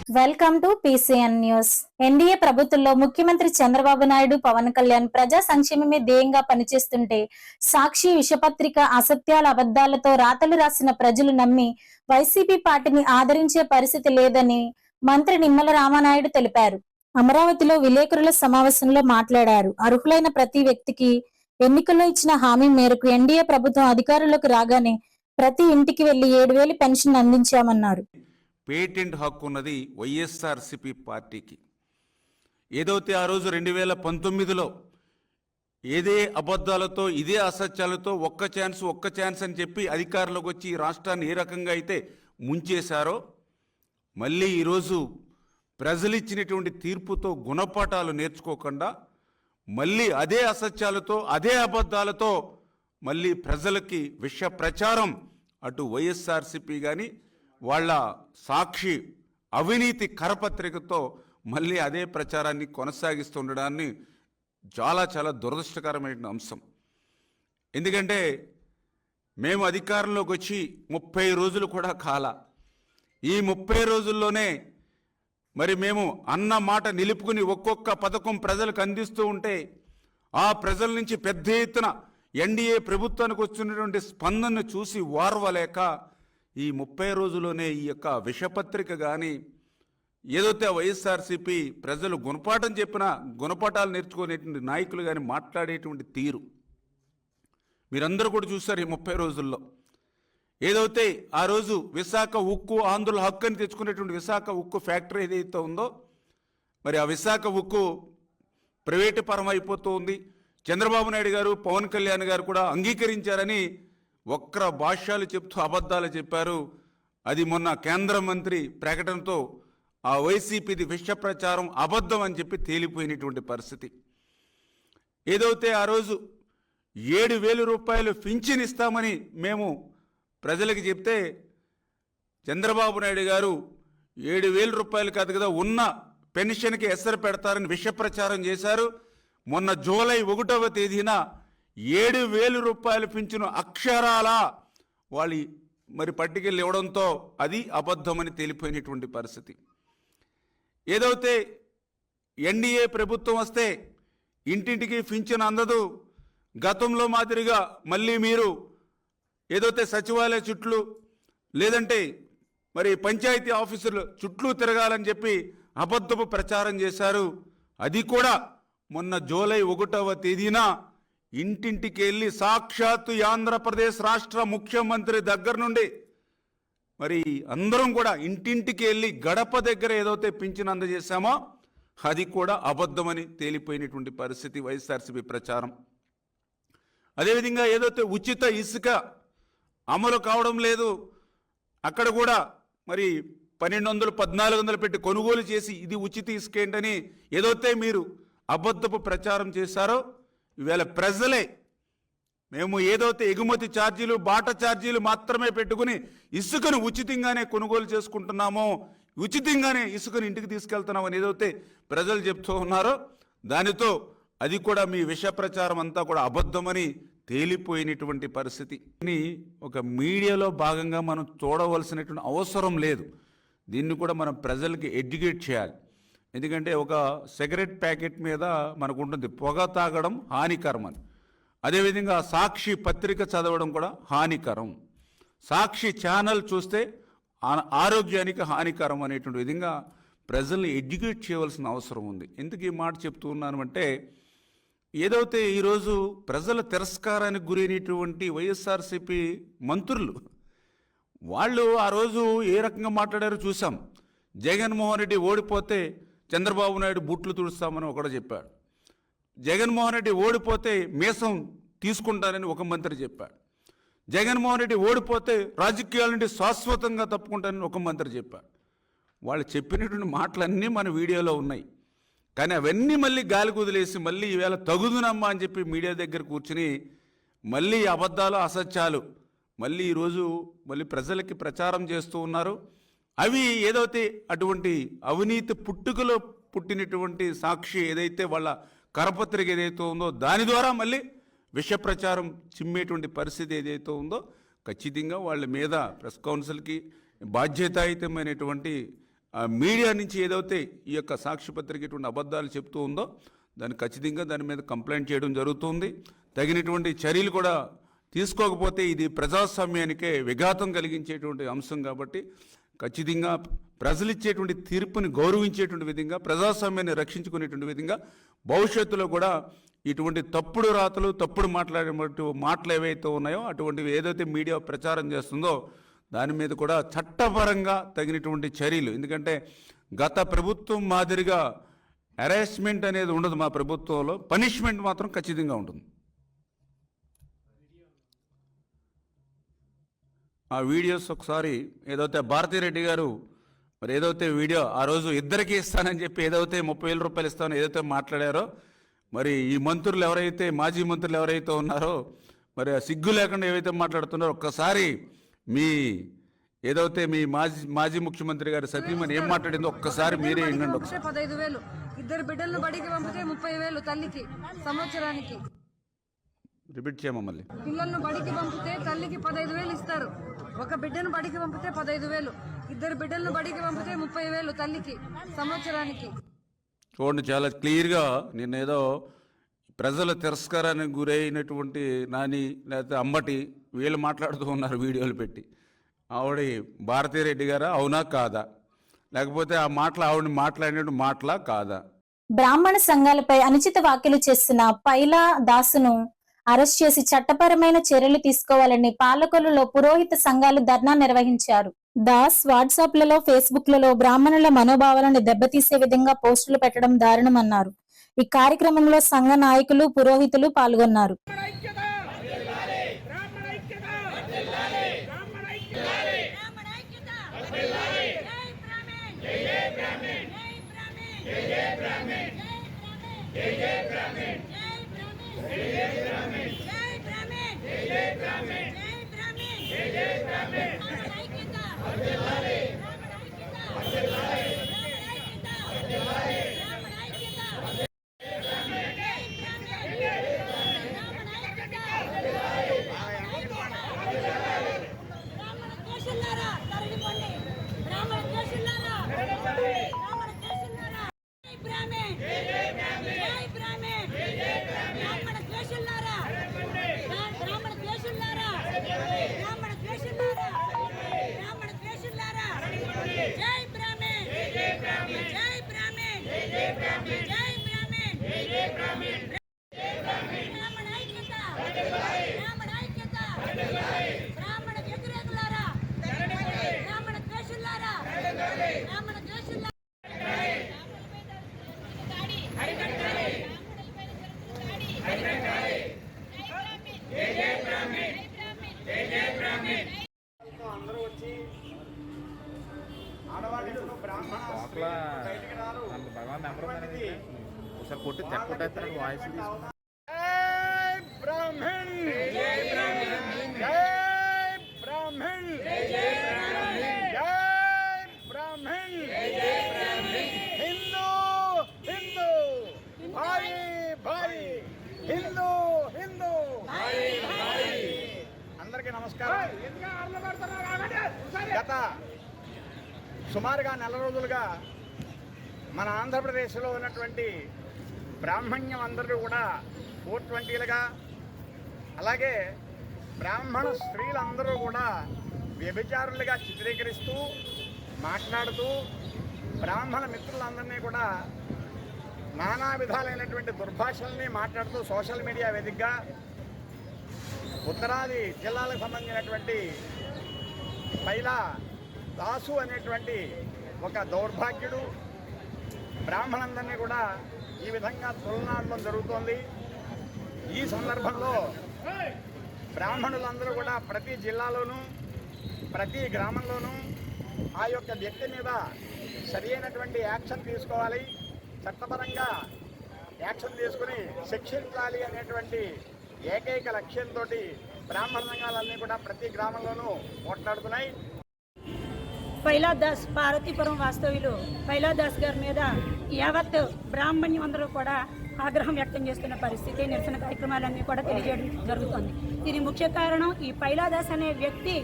Welcome to PCN news. NDA ప్రభుత్వంలో ముఖ్యమంత్రి చంద్రబాబు నాయుడు, పవన్ కళ్యాణ్ ప్రజా సంక్షేమమే ధ్యేయంగా పనిచేస్తుంటే సాక్షి విషపత్రిక అసత్యాల అబద్దాలతో రాతలు రాసిన ప్రజలు నమ్మి వైసీపీ పార్టీని ఆదరించే పరిస్థితి లేదని మంత్రి నిమ్మల రామానాయుడు తెలిపారు. అమరావతిలో విలేకరుల సమావేశంలో మాట్లాడారు. అర్హులైన ప్రతి వ్యక్తికి ఎన్నికల్లో ఇచ్చిన హామీ మేరకు ఎన్డీఏ ప్రభుత్వం అధికారంలోకి రాగానే ప్రతి ఇంటికి వెళ్లి 7,000 పెన్షన్ అందించామన్నారు. పేటెంట్ హక్కు ఉన్నది వైఎస్ఆర్సీపీ పార్టీకి. ఏదైతే ఆ రోజు 2019లో ఏదే అబద్ధాలతో ఇదే అసత్యాలతో ఒక్క ఛాన్స్ అని చెప్పి అధికారంలోకి వచ్చి ఈ రాష్ట్రాన్ని ఏ రకంగా అయితే ముంచేశారో, మళ్ళీ ఈరోజు ప్రజలు ఇచ్చినటువంటి తీర్పుతో గుణపాఠాలు నేర్చుకోకుండా మళ్ళీ అదే అసత్యాలతో అదే అబద్ధాలతో మళ్ళీ ప్రజలకి విష ప్రచారం, అటు వైఎస్ఆర్సీపీ కానీ వాళ్ళ సాక్షి అవినీతి కరపత్రికతో మళ్ళీ అదే ప్రచారాన్ని కొనసాగిస్తుండడాన్ని చాలా దురదృష్టకరమైన అంశం. ఎందుకంటే మేము అధికారంలోకి వచ్చి 30 రోజులు కూడా కాల. ఈ 30 రోజుల్లోనే మరి మేము అన్న మాట నిలుపుకుని ఒక్కొక్క పథకం ప్రజలకు అందిస్తూ ఉంటే ఆ ప్రజల నుంచి పెద్ద ఎత్తున ఎన్డీఏ ప్రభుత్వానికి వచ్చినటువంటి స్పందనను చూసి వార్వలేక ఈ 30 రోజుల్లోనే ఈ యొక్క విషపత్రిక కానీ ఏదైతే వైఎస్ఆర్సీపీ ప్రజలు గుణపాఠం చెప్పినా గుణపాఠాలు నేర్చుకునేటువంటి నాయకులు కానీ మాట్లాడేటువంటి తీరు మీరందరూ కూడా చూశారు. ఈ 30 రోజుల్లో ఏదైతే ఆ రోజు విశాఖ ఉక్కు ఆంధ్రుల హక్కు అని తెచ్చుకునేటువంటి విశాఖ ఉక్కు ఫ్యాక్టరీ ఏదైతే ఉందో, మరి ఆ విశాఖ ఉక్కు ప్రైవేటు పరం అయిపోతూ ఉంది. చంద్రబాబు నాయుడు గారు, పవన్ కళ్యాణ్ గారు కూడా అంగీకరించారని వక్ర భాష్యాలు చెప్తూ అబద్ధాలు చెప్పారు. అది మొన్న కేంద్ర మంత్రి ప్రకటనతో ఆ వైసీపీది విష ప్రచారం అబద్ధం అని చెప్పి తేలిపోయినటువంటి పరిస్థితి. ఏదైతే ఆ రోజు 7,000 రూపాయలు పింఛన్ ఇస్తామని మేము ప్రజలకు చెప్తే చంద్రబాబు నాయుడు గారు 7,000 రూపాయలు కాదు కదా, ఉన్న పెన్షన్కి ఎసరు పెడతారని విష ప్రచారం చేశారు. మొన్న జూలై 1వ తేదీన 7,000 రూపాయలు పింఛను అక్షరాల వాళ్ళు మరి పట్టుకెళ్ళి ఇవ్వడంతో అది అబద్ధమని తేలిపోయినటువంటి పరిస్థితి. ఏదైతే ఎన్డీఏ ప్రభుత్వం వస్తే ఇంటింటికి పింఛను అందదు, గతంలో మాదిరిగా మళ్ళీ మీరు ఏదైతే సచివాలయ చుట్లు లేదంటే మరి పంచాయతీ ఆఫీసులు చుట్లు తిరగాలని చెప్పి అబద్ధపు ప్రచారం చేశారు. అది కూడా మొన్న జూలై 1వ తేదీన ఇంటింటికి వెళ్ళి సాక్షాత్తు ఆంధ్రప్రదేశ్ రాష్ట్ర ముఖ్యమంత్రి దగ్గర నుండి మరి అందరం కూడా ఇంటింటికి వెళ్ళి గడప దగ్గర ఏదైతే పింఛను అందజేశామో అది కూడా అబద్ధమని తేలిపోయినటువంటి పరిస్థితి వైఎస్ఆర్సీపీ ప్రచారం. అదేవిధంగా ఏదైతే ఉచిత ఇసుక అమలు కావడం లేదు, అక్కడ కూడా మరి 1,200-1,400 పెట్టి కొనుగోలు చేసి ఇది ఉచిత ఇసుక ఏంటని ఏదైతే మీరు అబద్ధపు ప్రచారం చేశారో, ఈవేళ ప్రజలే మేము ఏదైతే ఎగుమతి ఛార్జీలు బాట ఛార్జీలు మాత్రమే పెట్టుకుని ఇసుకను ఉచితంగానే కొనుగోలు చేసుకుంటున్నామో, ఉచితంగానే ఇసుకను ఇంటికి తీసుకెళ్తున్నామని ఏదైతే ప్రజలు చెప్తూ ఉన్నారో దానితో అది కూడా మీ విష ప్రచారం అంతా కూడా అబద్ధమని తేలిపోయినటువంటి పరిస్థితి. ఒక మీడియాలో భాగంగా మనం చూడవలసినటువంటి అవసరం లేదు. దీన్ని కూడా మనం ప్రజలకి ఎడ్యుకేట్ చేయాలి. ఎందుకంటే ఒక సిగరెట్ ప్యాకెట్ మీద మనకు ఉంటుంది పొగ తాగడం హానికరం అని. అదేవిధంగా సాక్షి పత్రిక చదవడం కూడా హానికరం, సాక్షి ఛానల్ చూస్తే ఆరోగ్యానికి హానికరం అనేటువంటి విధంగా ప్రజల్ని ఎడ్యుకేట్ చేయవలసిన అవసరం ఉంది. ఎందుకు ఈ మాట చెప్తూ ఉన్నాను అంటే, ఏదైతే ఈరోజు ప్రజల తిరస్కారానికి గురైనటువంటి వైఎస్ఆర్సీపీ మంత్రులు వాళ్ళు ఆ రోజు ఏ రకంగా మాట్లాడారో చూసాం. జగన్మోహన్ రెడ్డి ఓడిపోతే చంద్రబాబు నాయుడు బూట్లు తుడుస్తామని ఒకడు చెప్పాడు. జగన్మోహన్ రెడ్డి ఓడిపోతే మీసం తీసుకుంటానని ఒక మంత్రి చెప్పాడు. జగన్మోహన్ రెడ్డి ఓడిపోతే రాజకీయాల నుండి శాశ్వతంగా తప్పుకుంటానని ఒక మంత్రి చెప్పాడు. వాళ్ళు చెప్పినటువంటి మాటలన్నీ మన వీడియోలో ఉన్నాయి. కానీ అవన్నీ మళ్ళీ గాలికి వదిలేసి మళ్ళీ ఈవేళ తగుదునమ్మా అని చెప్పి మీడియా దగ్గర కూర్చుని మళ్ళీ అబద్ధాలు అసత్యాలు మళ్ళీ ఈరోజు మళ్ళీ ప్రజలకి ప్రచారం చేస్తూ ఉన్నారు. అవి ఏదైతే అటువంటి అవినీతి పుట్టుకలో పుట్టినటువంటి సాక్షి ఏదైతే వాళ్ళ కరపత్రిక ఏదైతే ఉందో దాని ద్వారా మళ్ళీ విష ప్రచారం చిమ్మేటువంటి పరిస్థితి ఏదైతే ఉందో ఖచ్చితంగా వాళ్ళ మీద ప్రెస్ కౌన్సిల్కి బాధ్యతాయుతమైనటువంటి మీడియా నుంచి ఏదైతే ఈ యొక్క సాక్షి పత్రిక ఇటువంటి అబద్ధాలు చెప్తూ ఉందో దాన్ని ఖచ్చితంగా దాని మీద కంప్లైంట్ చేయడం జరుగుతుంది. తగినటువంటి చర్యలు కూడా తీసుకోకపోతే ఇది ప్రజాస్వామ్యానికే విఘాతం కలిగించేటువంటి అంశం కాబట్టి ఖచ్చితంగా ప్రజలు ఇచ్చేటువంటి తీర్పుని గౌరవించేటువంటి విధంగా ప్రజాస్వామ్యాన్ని రక్షించుకునేటువంటి విధంగా భవిష్యత్తులో కూడా ఇటువంటి తప్పుడు రాతలు తప్పుడు మాటలు ఏవైతే ఉన్నాయో అటువంటివి ఏదైతే మీడియా ప్రచారం చేస్తుందో దాని మీద కూడా చట్టపరంగా తగినటువంటి చర్యలు, ఎందుకంటే గత ప్రభుత్వం మాదిరిగా హెరాస్మెంట్ అనేది ఉండదు మా ప్రభుత్వంలో, పనిష్మెంట్ మాత్రం ఖచ్చితంగా ఉంటుంది. ఆ వీడియోస్ ఒకసారి ఏదైతే భారతిరెడ్డి గారు మరి ఏదైతే వీడియో ఆ రోజు ఇద్దరికీ ఇస్తానని చెప్పి ఏదైతే 30,000 రూపాయలు ఇస్తానో ఏదైతే మాట్లాడారో మరి ఈ మంత్రులు ఎవరైతే మాజీ మంత్రులు ఎవరైతే ఉన్నారో మరి సిగ్గు లేకుండా ఏవైతే మాట్లాడుతున్నారో ఒక్కసారి మీ ఏదైతే మీ మాజీ ముఖ్యమంత్రి గారు సతీమణి ఏం మాట్లాడిందో ఒక్కసారి మీరే వినండి. 15,000 ఇద్దరు బిడ్డలను బడికి పంపితే 30,000 తల్లికి సంవత్సరానికి. రిపీట్ చేయమా మళ్ళీ. పిల్లలను బడికి పంపితే తల్లికి 15,000 ఇస్తారు. ఒక బిడ్డను బడికి పంపితే 15,000, ఇద్దరు బిడ్డలను బడికి పంపితే 30,000 తల్లికి సంవత్సరానికి. చూడండి, చాలా క్లియర్గా నిన్నేదో ప్రజల తిరస్కారానికి గురైనటువంటి నాని లేకపోతే అమ్మటి వీళ్ళు మాట్లాడుతూ ఉన్నారు వీడియోలు పెట్టి. ఆవిడ భారతిరెడ్డి గారా అవునా కాదా, లేకపోతే ఆ మాటలు ఆవిడ మాట్లాడినట్టు మాటలా కాదా? బ్రాహ్మణ సంఘాలపై అనుచిత వ్యాఖ్యలు చేస్తున్న పైలా దాసును అరెస్ట్ చేసి చట్టపరమైన చర్యలు తీసుకోవాలని పాలకొల్లులో పురోహిత సంఘాలు ధర్నా నిర్వహించారు. దాస్ వాట్సాప్లలో, ఫేస్బుక్లలో బ్రాహ్మణుల మనోభావాలను దెబ్బతీసే విధంగా పోస్టులు పెట్టడం దారుణమన్నారు. ఈ కార్యక్రమంలో సంఘ నాయకులు, పురోహితులు పాల్గొన్నారు. భగవాన్ నెంబర్ ఉందనేది ఒకసారి కొట్టి తెక్కొట్టేస్తాను వాయిస్ తీసుకున్నా. అందరికీ నమస్కారం. గత సుమారుగా నెల రోజులుగా మన ఆంధ్రప్రదేశ్లో ఉన్నటువంటి బ్రాహ్మణ్యం అందరూ కూడా 420లుగా, అలాగే బ్రాహ్మణ స్త్రీలందరూ కూడా వ్యభిచారులుగా చిత్రీకరిస్తూ మాట్లాడుతూ బ్రాహ్మణ మిత్రులందరినీ కూడా నానా విధాలైనటువంటి దుర్భాషల్ని మాట్లాడుతూ సోషల్ మీడియా వేదికగా ఉత్తరాది జిల్లాలకు సంబంధించినటువంటి పైలా దాసు అనేటువంటి ఒక దౌర్భాగ్యుడు బ్రాహ్మణులందరినీ కూడా ఈ విధంగా తులనాడడం జరుగుతోంది. ఈ సందర్భంలో బ్రాహ్మణులందరూ కూడా ప్రతి జిల్లాలోనూ ప్రతి గ్రామంలోనూ ఆ యొక్క వ్యక్తి మీద సరి అయినటువంటి యాక్షన్ తీసుకోవాలి, చట్టపరంగా యాక్షన్ తీసుకుని శిక్షించాలి అనేటువంటి ఏకైక లక్ష్యంతో బ్రాహ్మణ సంఘాలన్నీ కూడా ప్రతి గ్రామంలోనూ పోట్లాడుతున్నాయి. పైలాదాస్ పార్వతీపురం వాస్తవ్యులు పైలాదాస్ గారి మీద యావత్ బ్రాహ్మణ్యం అందరూ కూడా ఆగ్రహం వ్యక్తం చేస్తున్న పరిస్థితి, నిరసన కార్యక్రమాలన్నీ కూడా తెలియజేయడం జరుగుతుంది. దీని ముఖ్య కారణం ఈ పైలాదాస్ అనే వ్యక్తి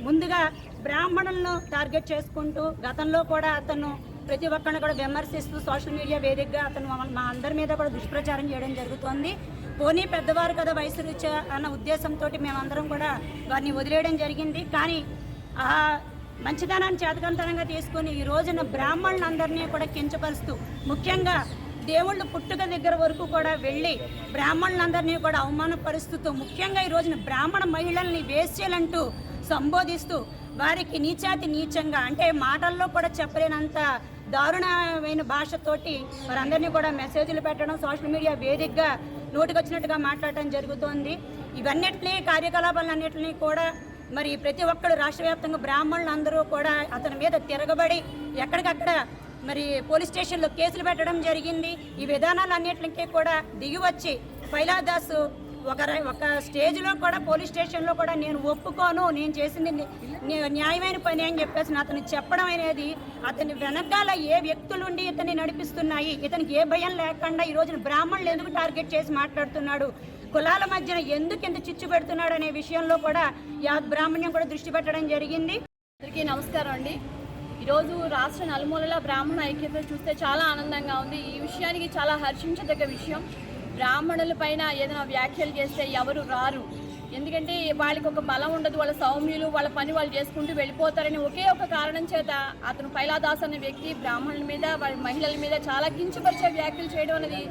ముందుగా బ్రాహ్మణులను టార్గెట్ చేసుకుంటూ గతంలో కూడా అతను ప్రతి ఒక్కరిని కూడా విమర్శిస్తూ సోషల్ మీడియా వేదికగా అతను మా అందరి మీద కూడా దుష్ప్రచారం చేయడం జరుగుతోంది. పోనీ పెద్దవారు కదా వయసు రీత్యా అన్న ఉద్దేశంతో మేమందరం కూడా వారిని వదిలేయడం జరిగింది. కానీ ఆ మంచితనాన్ని చేతకంతనంగా తీసుకొని ఈ రోజున బ్రాహ్మణులందరినీ కూడా కించపరుస్తూ, ముఖ్యంగా దేవుళ్ళు పుట్టుక దగ్గర వరకు కూడా వెళ్ళి బ్రాహ్మణులందరినీ కూడా అవమానపరుస్తూ, ముఖ్యంగా ఈ రోజున బ్రాహ్మణ మహిళల్ని వేశ్యలంటూ సంబోధిస్తూ వారికి నీచాతి నీచంగా, అంటే మాటల్లో కూడా చెప్పలేనంత దారుణమైన భాషతోటి వారందరినీ కూడా మెసేజ్లు పెట్టడం, సోషల్ మీడియా వేదికగా నోటికొచ్చినట్టుగా మాట్లాడటం జరుగుతోంది. ఇవన్నిటినీ కార్యకలాపాలన్నింటినీ కూడా మరి ప్రతి ఒక్కరు రాష్ట్ర వ్యాప్తంగా బ్రాహ్మణులు అందరూ కూడా అతని మీద తిరగబడి ఎక్కడికక్కడ మరి పోలీస్ స్టేషన్లో కేసులు పెట్టడం జరిగింది. ఈ విధానాలన్నింటికి కూడా దిగివచ్చి ఫైలాదాసు ఒక స్టేజ్లో కూడా పోలీస్ స్టేషన్లో కూడా నేను ఒప్పుకోను, నేను చేసింది న్యాయమైన పని అని చెప్పేసి అతను చెప్పడం అనేది, అతని వెనకాల ఏ వ్యక్తులుండి ఇతన్ని నడిపిస్తున్నాయి, ఇతనికి ఏ భయం లేకుండా ఈ రోజున బ్రాహ్మణులు ఎందుకు టార్గెట్ చేసి మాట్లాడుతున్నాడు, కులాల మధ్యన ఎందుకు ఎంత చిచ్చు పెడుతున్నాడు అనే విషయంలో కూడా యావత్ బ్రాహ్మణ్యం కూడా దృష్టి పెట్టడం జరిగింది. అందరికీ నమస్కారం అండి. ఈరోజు రాష్ట్ర నలుమూలల బ్రాహ్మణ ఐక్యత చూస్తే చాలా ఆనందంగా ఉంది. ఈ విషయానికి చాలా హర్షించదగ్గ విషయం. బ్రాహ్మణుల పైన ఏదైనా వ్యాఖ్యలు చేస్తే ఎవరు రారు, ఎందుకంటే వాళ్ళకి ఒక బలం ఉండదు, వాళ్ళ సౌమ్యులు వాళ్ళ పని వాళ్ళు చేసుకుంటూ వెళ్ళిపోతారని ఒకే ఒక కారణం చేత అతను ఫైలాదాస్ అనే వ్యక్తి బ్రాహ్మణుల మీద వాళ్ళ మహిళల మీద చాలా కించపరిచే వ్యాఖ్యలు చేయడం అనేది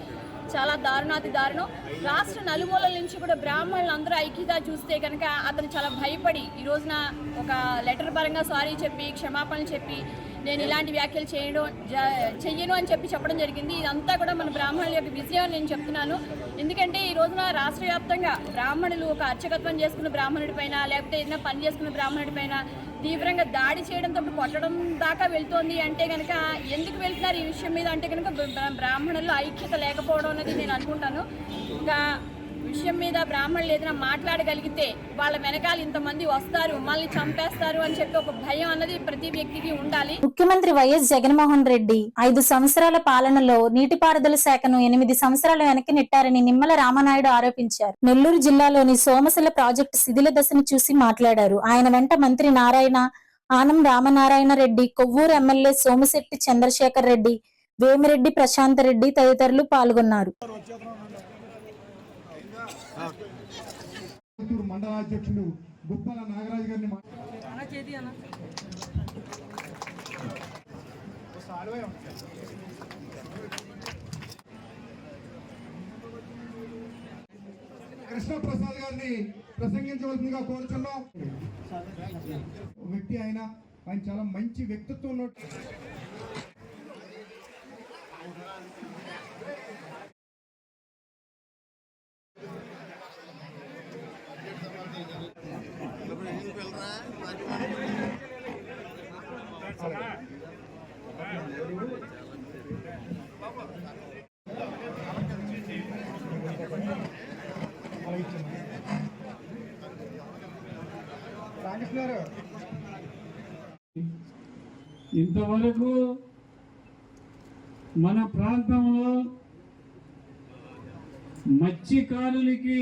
చాలా దారుణాతి దారుణం. రాష్ట్ర నలుమూలల నుంచి కూడా బ్రాహ్మణులు అందరూ ఐక్యత చూస్తే కనుక అతను చాలా భయపడి ఈ రోజున ఒక లెటర్ పరంగా సారీ చెప్పి క్షమాపణలు చెప్పి నేను ఇలాంటి వ్యాఖ్యలు చెయ్యను అని చెప్పడం జరిగింది. ఇదంతా కూడా మన బ్రాహ్మణుల యొక్క విజయం అని నేను చెప్తున్నాను. ఎందుకంటే ఈ రోజున రాష్ట్ర వ్యాప్తంగా బ్రాహ్మణులు ఒక అర్చకత్వం చేసుకున్న బ్రాహ్మణుడి పైన, లేకపోతే ఏదైనా పని చేసుకున్న బ్రాహ్మణుడి పైన తీవ్రంగా దాడి చేయడంతో కొట్టడం దాకా వెళ్తోంది అంటే కనుక ఎందుకు వెళ్తున్నారు ఈ విషయం మీద అంటే కనుక బ్రాహ్మణుల్లో ఐక్యత లేకపోవడం అనేది నేను అనుకుంటాను. ఇంకా విషయం మీద బ్రాహ్మణులు ఏదైనా మాట్లాడగలిగితే వాళ్ళ వెనకాల ఇంతమంది వస్తారు, మళ్ళీ చంపేస్తారు అని చెప్పి ఒక భయం అన్నది ప్రతి వ్యక్తికి ఉండాలి. ముఖ్యమంత్రి వైఎస్ జగన్మోహన్ రెడ్డి 5 సంవత్సరాల పాలనలో నీటిపారుదల శాఖను 8 సంవత్సరాలు వెనక్కి నెట్టారని నిమ్మల రామనాయుడు ఆరోపించారు. నెల్లూరు జిల్లాలోని సోమశిల ప్రాజెక్టు శిథిల దశను చూసి మాట్లాడారు. ఆయన వెంట మంత్రి నారాయణ, ఆనం రామనారాయణ రెడ్డి, కొవ్వూరు ఎమ్మెల్యే సోమిశెట్టి చంద్రశేఖర్ రెడ్డి, వేమిరెడ్డి ప్రశాంత్ రెడ్డి తదితరులు పాల్గొన్నారు. మండలాధ్యక్షుడు గుప్పల నాగరాజు గారిని కృష్ణప్రసాద్ గారిని ప్రసంగించవలసిందిగా కోరుచున్నాం. వ్యక్తి ఆయన చాలా మంచి వ్యక్తిత్వం ఉన్న ఇంతవరకు మన ప్రాంతంలో మత్స్యకారులకి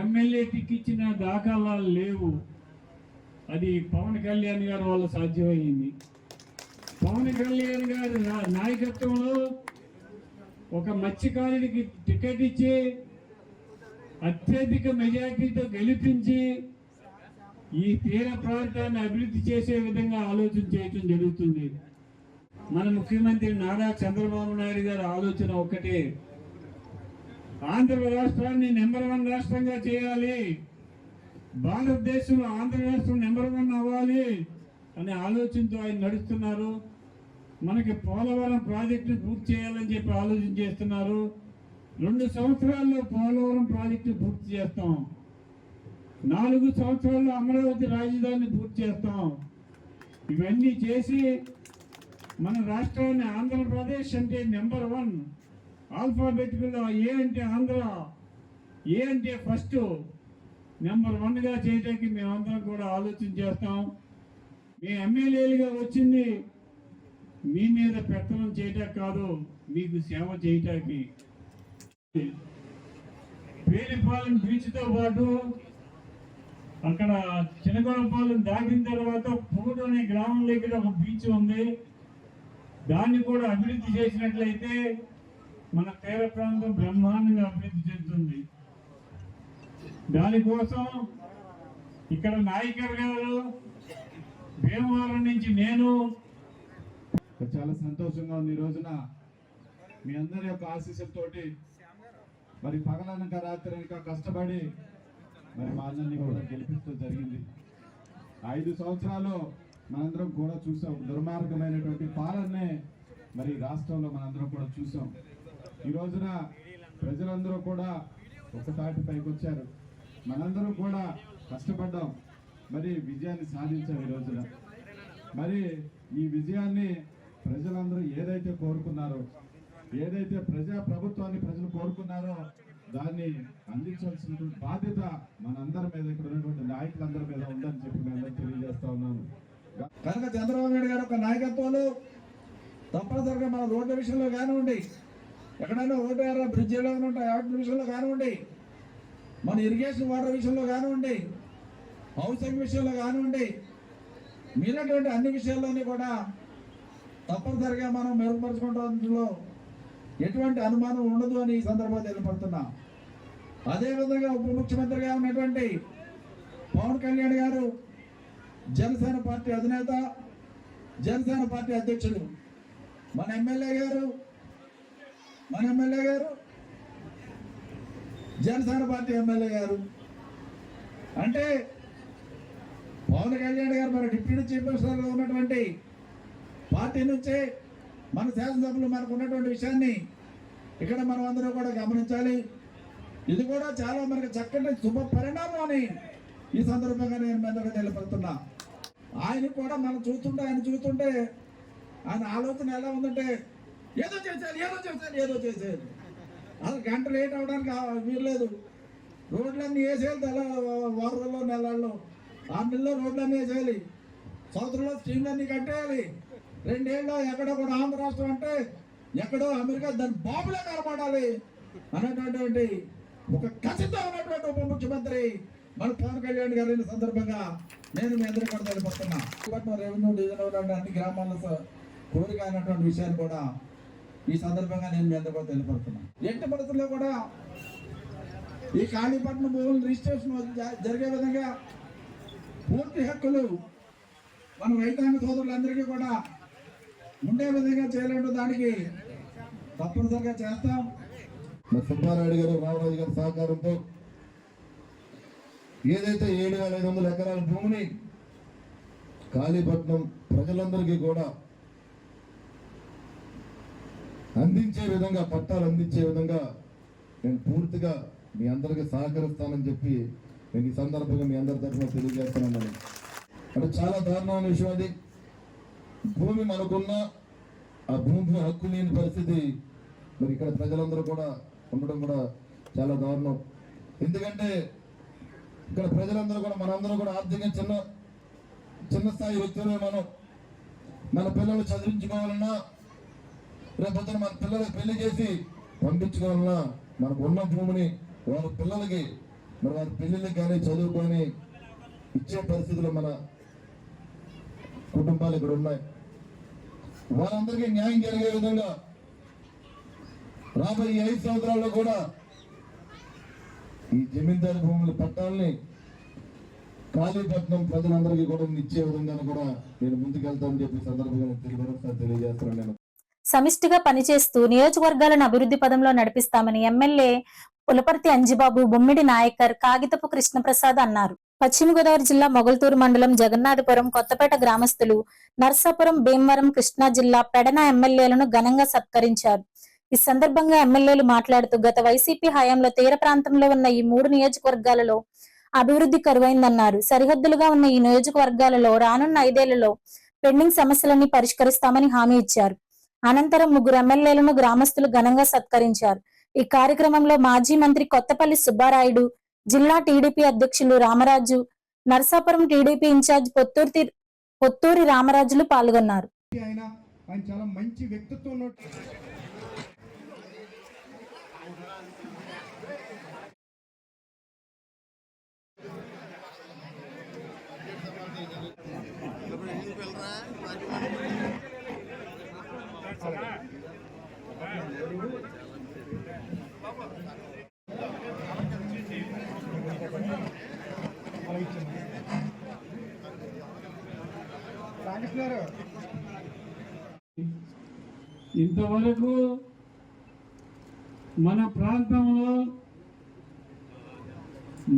ఎమ్మెల్యే టిక్కిచ్చిన దాఖలాలు లేవు. అది పవన్ కళ్యాణ్ గారి వల్ల సాధ్యమైంది. పవన్ కళ్యాణ్ గారి నాయకత్వంలో ఒక మత్స్యకారుడికి టికెట్ ఇచ్చి అత్యధిక మెజార్టీతో గెలిపించి ఈ తీర ప్రాంతాన్ని అభివృద్ధి చేసే విధంగా ఆలోచన చేయటం జరుగుతుంది. మన ముఖ్యమంత్రి నారా చంద్రబాబు నాయుడు గారి ఆలోచన ఒక్కటే, ఆంధ్ర రాష్ట్రాన్ని నెంబర్ 1 రాష్ట్రంగా చేయాలి, భారతదేశంలో ఆంధ్ర రాష్ట్రం నెంబర్ 1 అవ్వాలి అనే ఆలోచనతో ఆయన నడుస్తున్నారు. మనకి పోలవరం ప్రాజెక్టును పూర్తి చేయాలని చెప్పి ఆలోచన చేస్తున్నారు. 2 సంవత్సరాల్లో పోలవరం ప్రాజెక్టు పూర్తి చేస్తాం, 4 సంవత్సరాల్లో అమరావతి రాజధానిని పూర్తి చేస్తాం. ఇవన్నీ చేసి మన రాష్ట్రాన్ని ఆంధ్రప్రదేశ్ అంటే నెంబర్ 1 ఆల్ఫాబెటికల్లో ఏ అంటే ఆంధ్ర, ఏ అంటే ఫస్ట్ నెంబర్ 1గా చేయడానికి మేమందరం కూడా ఆలోచన చేస్తాం. మీ ఎమ్మెల్యేలుగా వచ్చింది మీ మీద పెత్తనం చేయటం కాదు, మీకు సేవ చేయటానికి. పేలిపాలెం బీచ్తో పాటు అక్కడ చినగొడపాలెం దాటిన తర్వాత పూడు అనే గ్రామం దగ్గర ఒక బీచ్ ఉంది. దాన్ని కూడా అభివృద్ధి చేసినట్లయితే మన తీర ప్రాంతం బ్రహ్మాండంగా అభివృద్ధి చెందుతుంది. దానికోసం ఇక్కడ నాయకర్ గారు, భీమవరం నుంచి నేను, చాలా సంతోషంగా ఉంది. ఈ రోజున మీ అందరి యొక్క ఆశీస్సులతోటి మరి పగలనక రాత్రనక కష్టపడి మరి మా అందరినీ కూడా గెలిపించడం జరిగింది. 5 సంవత్సరాలు మనందరం కూడా చూసాం. దుర్మార్గమైనటువంటి పాలనే మరి రాష్ట్రంలో మనందరం కూడా చూసాం. ఈ రోజున ప్రజలందరూ కూడా ఒకతాటి పైకి వచ్చారు. మనందరం కూడా కష్టపడ్డాం, మరి విజయాన్ని సాధించాం. ఈ రోజున మరి ఈ విజయాన్ని ప్రజలందరూ ఏదైతే కోరుకున్నారో, ఏదైతే ప్రభుత్వాన్ని ప్రజలు కోరుకున్నారో దాన్ని అందించాల్సినటువంటి బాధ్యత మనందరి మీద, ఇక్కడ ఉన్నటువంటి నాయకులందరి మీద ఉందని చెప్పి నేను తెలియజేస్తా ఉన్నాను. కనుక చంద్రబాబు నాయుడు గారు ఒక నాయకత్వంలో తప్పనిసరిగా మన రోడ్ల విషయంలో కానివ్వండి, ఎక్కడైనా ఓటు బ్రిడ్జిలో ఉంటాయి వాటి విషయంలో కానివ్వండి, మన ఇరిగేషన్ వాటర్ విషయంలో కానివ్వండి, హౌసింగ్ విషయంలో కానివ్వండి, మిగిలినటువంటి అన్ని విషయాల్లోని కూడా తప్పనిసరిగా మనం మెరుగుపరచుకోవడంలో ఎటువంటి అనుమానం ఉండదు అని ఈ సందర్భంగా తెలియపడుతున్నా. అదేవిధంగా ఉప ముఖ్యమంత్రిగా ఉన్నటువంటి పవన్ కళ్యాణ్ గారు జనసేన పార్టీ అధినేత, జనసేన పార్టీ అధ్యక్షుడు, మన ఎమ్మెల్యే గారు జనసేన పార్టీ ఎమ్మెల్యే గారు. అంటే పవన్ కళ్యాణ్ గారు మన డిప్యూటీ చీఫ్ మినిస్టర్గా ఉన్నటువంటి పార్టీ నుంచే మన శాసనసభలో మనకు ఉన్నటువంటి విషయాన్ని ఇక్కడ మనం అందరూ కూడా గమనించాలి. ఇది కూడా చాలా మనకు చక్కటి శుభ పరిణామం అని ఈ సందర్భంగా నేను అందరూ తెలియపడుతున్నా. ఆయన కూడా మనం చూస్తుంటే ఆయన ఆలోచన ఎలా ఉందంటే ఏదో చేసేది అసలు గంట లేట్ అవడానికి వీరలేదు. రోడ్లన్నీ వేసేయాలి, వారంలో నెలల్లో 6 నెలల్లో రోడ్లన్నీ వేసేయాలి, సంవత్సరంలో స్ట్రీమ్లన్నీ కట్టేయాలి. 2 ఏళ్ళు ఎక్కడో కూడా ఆంధ్ర రాష్ట్రం అంటే ఎక్కడో అమెరికా దాని బాబులే కనపడాలి అనేటువంటి ఒక ఖచ్చితంగా ఉన్నటువంటి ఉప ముఖ్యమంత్రి మన పవన్ కళ్యాణ్ గారి సందర్భంగా నేను మీ అందరికీ కూడా తెలియపడుతున్నా. రెవెన్యూ డివిజన్ అన్ని గ్రామాల్లో కోరిక అయినటువంటి విషయాన్ని కూడా ఈ సందర్భంగా నేను మీ అందరికీ కూడా తెలియపడుతున్నా. ఎట్టి పరిస్థితుల్లో కూడా ఈ కాళీపట్నం భూములు రిజిస్ట్రేషన్ జరిగే విధంగా పూర్తి హక్కులు మన రైతాంగ సోదరులందరికీ కూడా ఉండే విధంగా చేయాలంటే దానికి తప్పనిసరిగా చేస్తాం. సుబ్బారాయుడు గారు, రామరాజు గారి సహకారంతో ఏదైతే 7,500 ఎకరాల భూమిని కాళీపట్నం ప్రజలందరికీ కూడా అందించే విధంగా, పట్టాలు అందించే విధంగా నేను పూర్తిగా మీ అందరికీ సహకరిస్తానని చెప్పి నేను ఈ సందర్భంగా మీ అందరి తరఫున తెలియజేస్తున్నాను. అంటే చాలా దారుణమైన విషయం అది. భూమి మనకున్న ఆ భూమి హక్కు లేని పరిస్థితి మరి ఇక్కడ ప్రజలందరూ కూడా ఉండడం కూడా చాలా దారుణం. ఎందుకంటే ఇక్కడ ప్రజలందరూ కూడా, మనందరూ కూడా ఆర్థికంగా చిన్న స్థాయి వ్యక్తులే. మన పిల్లలు చదివించుకోవాలన్నా, రేపొద్దున మన పిల్లలకు పెళ్లి చేసి పంపించుకోవాలన్నా మనకు ఉన్న భూమిని వారి పిల్లలకి, మరి వారి పెళ్లిళ్ళకి కానీ చదువుకొని ఇచ్చే పరిస్థితులు మన కుటుంబాలు ఇక్కడ ఉన్నాయి. వారందరికీ న్యాయం జరిగే విధంగా రాబోయే 5 సంవత్సరాల్లో కూడా ఈ జమీందారు భూముల పట్టాలని కాళీపట్నం ప్రజలందరికీ కూడా ఇచ్చే విధంగా కూడా నేను ముందుకెళ్తానని చెప్పి సందర్భంగా తెలియజేస్తున్నాను. నేను సమిష్టిగా పనిచేస్తూ నియోజకవర్గాలను అభివృద్ధి పదంలో నడిపిస్తామని ఎమ్మెల్యే పులపర్తి అంజిబాబు, బొమ్మిడి నాయకర్, కాగితపు కృష్ణప్రసాద్ అన్నారు. పశ్చిమ గోదావరి జిల్లా మొగల్తూరు మండలం జగన్నాథపురం, కొత్తపేట గ్రామస్తులు, నర్సాపురం, భీమవరం, కృష్ణా జిల్లా పెడన ఎమ్మెల్యేలను ఘనంగా సత్కరించారు. ఈ సందర్భంగా ఎమ్మెల్యేలు మాట్లాడుతూ గత వైసీపీ హయాంలో తీర ప్రాంతంలో ఉన్న ఈ 3 నియోజకవర్గాలలో అభివృద్ధి కరువైందన్నారు. సరిహద్దులుగా ఉన్న ఈ నియోజకవర్గాలలో రానున్న 5 ఏళ్లలో పెండింగ్ సమస్యలన్నీ పరిష్కరిస్తామని హామీ ఇచ్చారు. అనంతరం 3 ఎమ్మెల్యేలను గ్రామస్తులు ఘనంగా సత్కరించారు. ఈ కార్యక్రమంలో మాజీ మంత్రి కొత్తపల్లి సుబ్బారాయుడు, జిల్లా టీడీపీ అధ్యక్షులు రామరాజు, నర్సాపురం టీడీపీ ఇన్ఛార్జ్ పొత్తూరి రామరాజులు పాల్గొన్నారు. ఆయన చాలా మంచి వ్యక్తిత్వం ఇంతవరకు మన ప్రాంతంలో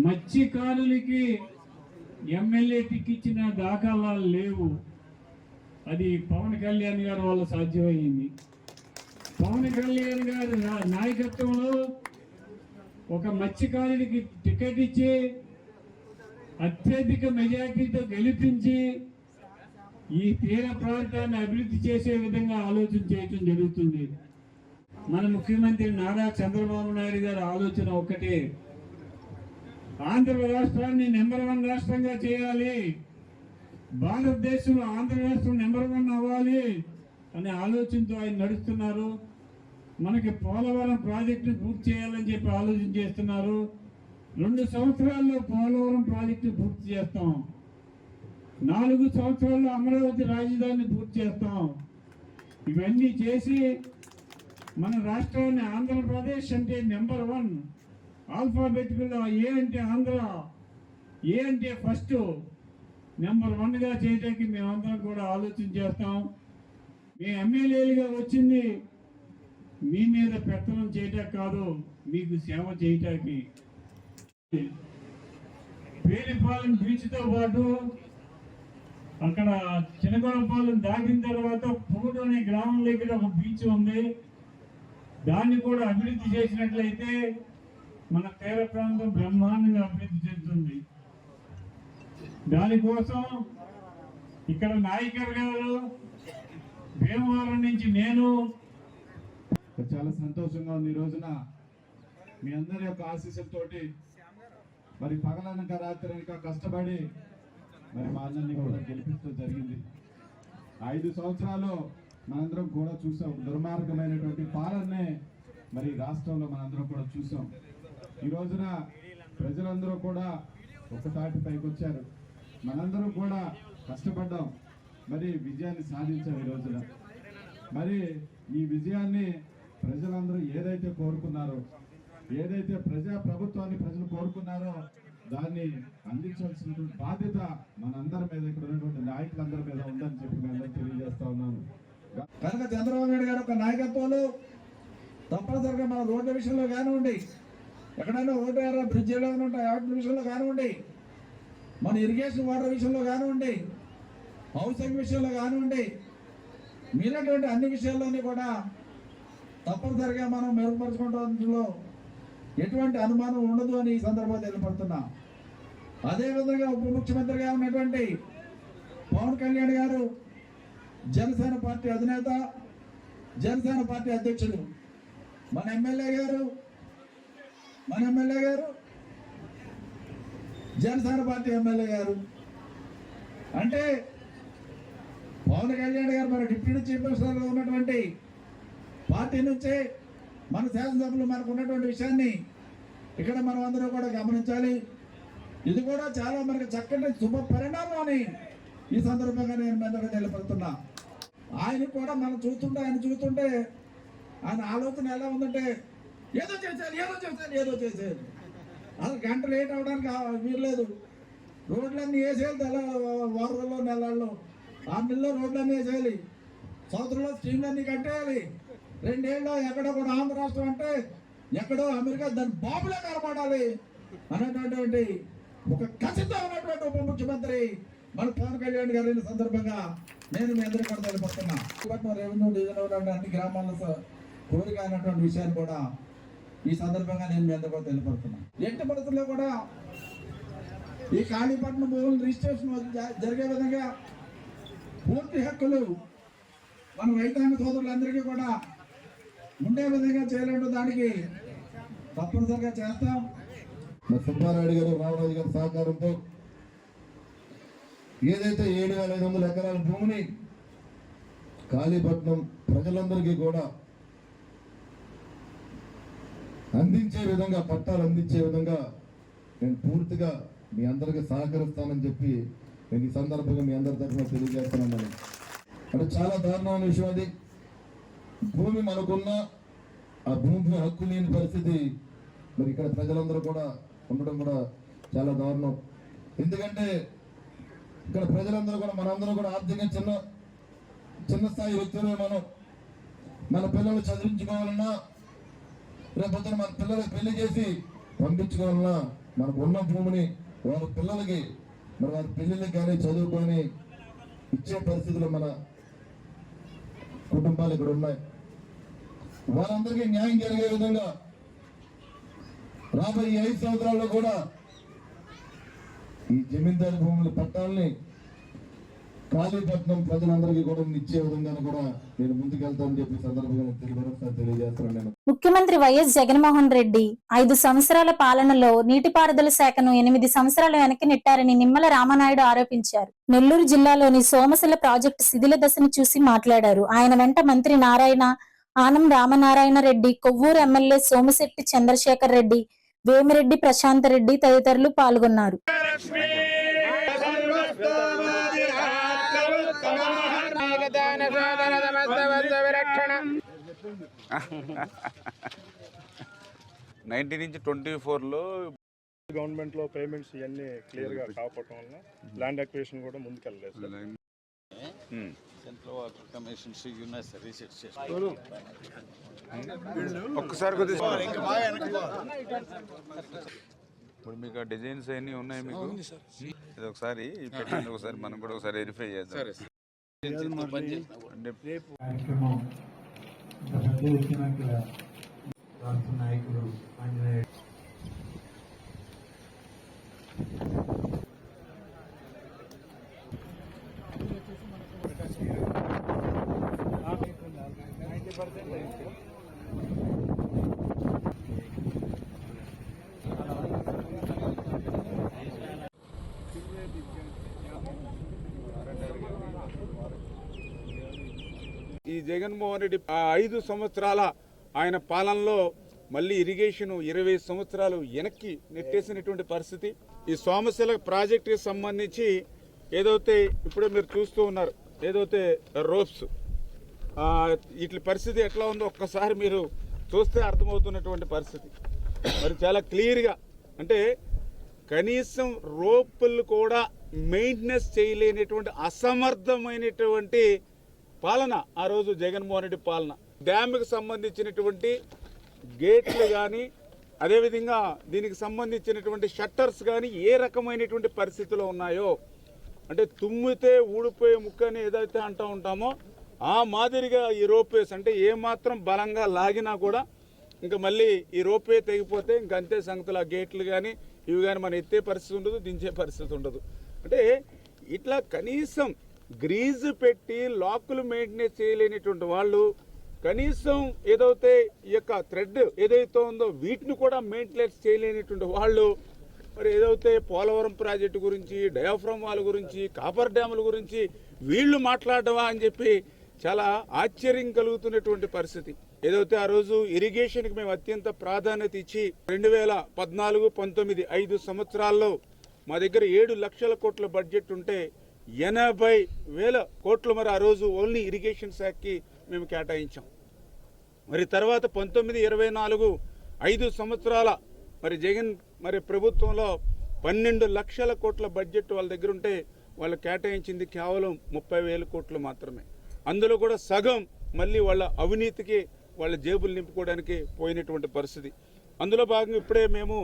మత్స్యకారులకి ఎమ్మెల్యే టికెట్ ఇచ్చిన దాఖలాలు లేవు. అది పవన్ కళ్యాణ్ గారి వల్ల సాధ్యమైంది. పవన్ కళ్యాణ్ గారి నాయకత్వంలో ఒక మత్స్యకారుడికి టికెట్ ఇచ్చి అత్యధిక మెజార్టీతో గెలిపించి ఈ తీర ప్రాంతాన్ని అభివృద్ధి చేసే విధంగా ఆలోచన చేయటం జరుగుతుంది. మన ముఖ్యమంత్రి నారా చంద్రబాబు నాయుడు గారి ఆలోచన ఒక్కటే, ఆంధ్ర రాష్ట్రాన్ని నెంబర్ 1 రాష్ట్రంగా చేయాలి, భారతదేశంలో ఆంధ్ర రాష్ట్రం నెంబర్ 1 అవ్వాలి అనే ఆలోచనతో ఆయన నడుస్తున్నారు. మనకి పోలవరం ప్రాజెక్టును పూర్తి చేయాలని చెప్పి ఆలోచన చేస్తున్నారు. 2 సంవత్సరాల్లో పోలవరం ప్రాజెక్టు పూర్తి చేస్తాం, 4 సంవత్సరాల్లో అమరావతి రాజధాని పూర్తి చేస్తాం. ఇవన్నీ చేసి మన రాష్ట్రాన్ని ఆంధ్రప్రదేశ్ అంటే నెంబర్ 1 ఆల్ఫాబెటికల్లో ఏ అంటే ఆంధ్ర, ఏ అంటే ఫస్ట్, నెంబర్ 1గా చేయడానికి మేమందరం కూడా ఆలోచన చేస్తాం. మీ ఎమ్మెల్యేలుగా వచ్చింది మీ మీద పెత్తనం చేయటానికి కాదు, మీకు సేవ చేయటానికి. పేలిపాలెం బీచ్తో పాటు అక్కడ చినగొడపాలెం దాటిన తర్వాత పూడు అనే గ్రామం దగ్గర ఒక బీచ్ ఉంది. దాన్ని కూడా అభివృద్ధి చేసినట్లయితే మన తీర ప్రాంతం బ్రహ్మాండంగా అభివృద్ధి చెందుతుంది. దానికోసం ఇక్కడ నాయకర్ గారు, భీమవరం నుంచి నేను, చాలా సంతోషంగా ఉంది. ఈ రోజున మీ అందరి యొక్క ఆశీస్సులతోటి మరి పగలనక రాత్రనక కష్టపడి మరి మా అందరినీ కూడా గెలిపించడం జరిగింది. 5 సంవత్సరాలు మనందరం కూడా చూసాం. దుర్మార్గమైనటువంటి పాలనే మరి రాష్ట్రంలో మనందరం కూడా చూసాం. ఈ రోజున ప్రజలందరూ కూడా ఒకసారి పైకి వచ్చారు. మనందరం కూడా కష్టపడ్డాం, మరి విజయాన్ని సాధించాం. ఈ రోజున మరి ఈ విజయాన్ని ప్రజలందరూ ఏదైతే కోరుకున్నారో, ఏదైతే ప్రభుత్వాన్ని ప్రజలు కోరుకున్నారో దాన్ని అందించాల్సినటువంటి బాధ్యత మనందరి మీద, ఇక్కడ ఉన్నటువంటి నాయకులందరి మీద ఉందని చెప్పి నేను తెలియజేస్తా ఉన్నాను. కనుక చంద్రబాబు నాయుడు గారి యొక్క నాయకత్వంలో తప్పనిసరిగా మన రోడ్ల విషయంలో కానివ్వండి, ఎక్కడైనా ఓటు బ్రిడ్జ్ ఉంటాయి వాటి విషయంలో కానివ్వండి, మన ఇరిగేషన్ వాటర్ విషయంలో కానివ్వండి, హౌసింగ్ విషయంలో కానివ్వండి, మిగిలినటువంటి అన్ని విషయాల్లోని కూడా తప్పనిసరిగా మనం మెరుగుపరచుకోవడంలో ఎటువంటి అనుమానం ఉండదు అని ఈ సందర్భంగా తెలియపడుతున్నా. అదేవిధంగా ఉప ముఖ్యమంత్రిగా ఉన్నటువంటి పవన్ కళ్యాణ్ గారు, జనసేన పార్టీ అధినేత, జనసేన పార్టీ అధ్యక్షుడు, మన ఎమ్మెల్యే గారు జనసేన పార్టీ ఎమ్మెల్యే గారు అంటే పవన్ కళ్యాణ్ గారు మన డిప్యూటీ చీఫ్ మినిస్టర్గా ఉన్నటువంటి పార్టీ నుంచే మన శాసనసభలో మనకు ఉన్నటువంటి విషయాన్ని ఇక్కడ మనం అందరూ కూడా గమనించాలి. ఇది కూడా చాలా మనకు చక్కటి శుభ పరిణామం అని ఈ సందర్భంగా నేను మెల్లగా నిలబడుతున్నా. ఆయన కూడా మనం చూస్తుంటే ఆయన ఆలోచన ఎలా ఉందంటే ఏదో చేసేది అసలు గంట లేట్ అవడానికి వీల్లేదు. రోడ్లన్నీ వేసేయాలి, వారంలో నెలల్లో 6 నెలల్లో రోడ్లన్నీ వేసేయాలి, సంవత్సరంలో స్ట్రీమ్లన్నీ కట్టేయాలి, 2 ఏళ్ళు ఎక్కడో కూడా ఆంధ్ర రాష్ట్రం అంటే ఎక్కడో అమెరికా దాని బాబులే కనపడాలి అనేటటువంటి ఒక కసితో ఉన్నటువంటి ఉప ముఖ్యమంత్రి మన పవన్ కళ్యాణ్ గారి సందర్భంగా నేను మీ అందరికీ కూడా తెలియపడుతున్నా. రెవెన్యూ డివిజన్ అన్ని గ్రామాల కోరిక అయినటువంటి విషయాన్ని కూడా ఈ సందర్భంగా నేను మీ అందరికీ కూడా తెలియపడుతున్నా. ఎట్టి పరిస్థితుల్లో కూడా ఈ కాళీపట్నం భూములు రిజిస్ట్రేషన్ జరిగే విధంగా పూర్తి హక్కులు మన రైతాంగ సోదరులందరికీ కూడా ఉండే విధంగా చేయాలంటే దానికి తప్పనిసరిగా చేస్తాం. సుబ్బారాయుడు గారు, రామరాజు గారి సహకారంతో ఏదైతే 7,500 ఎకరాల భూమిని కాళీపట్నం ప్రజలందరికీ కూడా అందించే విధంగా, పట్టాలు అందించే విధంగా నేను పూర్తిగా మీ అందరికీ సహకరిస్తానని చెప్పి నేను ఈ సందర్భంగా మీ అందరి తరఫున తెలియజేస్తున్నాను. అంటే చాలా దారుణమైన విషయం అది. భూమి మనకున్న ఆ భూమి హక్కు లేని పరిస్థితి మరి ఇక్కడ ప్రజలందరూ కూడా ఉండడం కూడా చాలా దారుణం. ఎందుకంటే ఇక్కడ ప్రజలందరూ కూడా మనందరూ కూడా ఆర్థికంగా చిన్న స్థాయి వ్యక్తులే. మన పిల్లలు చదివించుకోవాలన్నా, రేపొద్దున మన పిల్లలకు పెళ్లి చేసి పంపించుకోవాలన్నా మనకు ఉన్న భూమిని వాళ్ళ పిల్లలకి మరి వారి పెళ్లిళ్ళకి కానీ చదువుకొని ఇచ్చే పరిస్థితులు మన కుటుంబాలు ఇక్కడ ఉన్నాయి. వారందరికీ న్యాయం జరిగే విధంగా రాబోయే 5 సంవత్సరాల్లో కూడా ఈ జమీందారు భూముల పట్టాలని కాళీపట్నం ప్రజలందరికీ కూడా ఇచ్చే విధంగా కూడా నేను ముందుకెళ్తానని చెప్పి సందర్భంగా తెలియజేస్తున్నాను. నేను ముఖ్యమంత్రి వైఎస్ జగన్మోహన్ రెడ్డి 5 సంవత్సరాల పాలనలో నీటిపారుదల శాఖను 8 సంవత్సరాలు వెనక్కి నెట్టారని నిమ్మల రామనాయుడు ఆరోపించారు. నెల్లూరు జిల్లాలోని సోమశిల ప్రాజెక్టు శిథిల దశను చూసి మాట్లాడారు. ఆయన వెంట మంత్రి నారాయణ, ఆనం రామనారాయణ రెడ్డి, కొవ్వూరు ఎమ్మెల్యే సోమిశెట్టి చంద్రశేఖర్ రెడ్డి, వేమిరెడ్డి ప్రశాంత్ రెడ్డి తదితరులు పాల్గొన్నారు. నుంచి 24లో గవర్నమెంట్ లో పేమెంట్స్ ఇవన్నీ క్లియర్ గా కాకపోవడం వల్ల ల్యాండ్ అక్విజిషన్ కూడా ముందుకెళ్ళలేదు. ఒక్కసారి ఇప్పుడు మీకు డిజైన్స్ అన్ని ఉన్నాయి మీకు. ఇది ఒకసారి పెట్టండి, ఒకసారి మనం కూడా ఒకసారి వెరిఫై చేద్దాం. నాయకుడు ఆంజనేయ ఈ జగన్మోహన్ రెడ్డి 5 సంవత్సరాల ఆయన పాలనలో మళ్ళీ ఇరిగేషన్ 20 సంవత్సరాలు వెనక్కి నెట్టేసినటువంటి పరిస్థితి. ఈ సోమశిల ప్రాజెక్టుకి సంబంధించి ఏదైతే ఇప్పుడే మీరు చూస్తూ ఉన్నారు, ఏదైతే రోప్స్ వీటి పరిస్థితి ఎట్లా ఉందో ఒక్కసారి మీరు చూస్తే అర్థమవుతున్నటువంటి పరిస్థితి. మరి చాలా క్లియర్గా అంటే కనీసం రోపులు కూడా మెయింటెనెన్స్ చేయలేనటువంటి అసమర్థమైనటువంటి పాలన ఆ రోజు జగన్మోహన్ రెడ్డి పాలన. డ్యామ్కి సంబంధించినటువంటి గేట్లు కానీ, అదేవిధంగా దీనికి సంబంధించినటువంటి షట్టర్స్ కానీ ఏ రకమైనటువంటి పరిస్థితిలో ఉన్నాయో, అంటే తుమ్మితే ఊడిపోయే ముక్క అని ఏదైతే అంటూ ఉంటామో ఆ మాదిరిగా ఈ రోప్వేస్ అంటే ఏమాత్రం బలంగా లాగినా కూడా ఇంకా మళ్ళీ ఈ రోప్వే తెగిపోతే ఇంక అంతే సంగతులు. ఆ గేట్లు కానీ ఇవి కానీ మనం ఎత్తే పరిస్థితి ఉండదు, దించే పరిస్థితి ఉండదు. అంటే ఇట్లా కనీసం గ్రీజు పెట్టి లాకులు మెయింటెనెన్స్ చేయలేనటువంటి వాళ్ళు, కనీసం ఏదైతే ఈ యొక్క థ్రెడ్ ఏదైతే ఉందో వీటిని కూడా మెయింటెనెన్స్ చేయలేనటువంటి వాళ్ళు మరి ఏదైతే పోలవరం ప్రాజెక్టు గురించి, డయాఫ్రమ్ వాల్ గురించి, కాపర్ డ్యాముల గురించి వీళ్ళు మాట్లాడవా అని చెప్పి చాలా ఆశ్చర్యం కలుగుతున్నటువంటి పరిస్థితి. ఏదైతే ఆ రోజు ఇరిగేషన్కి మేము అత్యంత ప్రాధాన్యత ఇచ్చి 2014-19 5 సంవత్సరాల్లో మా దగ్గర 7 లక్షల కోట్ల బడ్జెట్ ఉంటే 80,000 కోట్లు మరి ఆ రోజు ఓన్లీ ఇరిగేషన్ శాఖకి మేము కేటాయించాం. మరి తర్వాత 19-24 5 సంవత్సరాల మరి జగన్ మరి ప్రభుత్వంలో 12 లక్షల కోట్ల బడ్జెట్ వాళ్ళ దగ్గర ఉంటే వాళ్ళు కేటాయించింది కేవలం 30,000 కోట్లు మాత్రమే. అందులో కూడా సగం మళ్ళీ వాళ్ళ అవినీతికి వాళ్ళ జేబులు నింపుకోవడానికి పోయినటువంటి పరిస్థితి. అందులో భాగంగా ఇప్పుడే మేము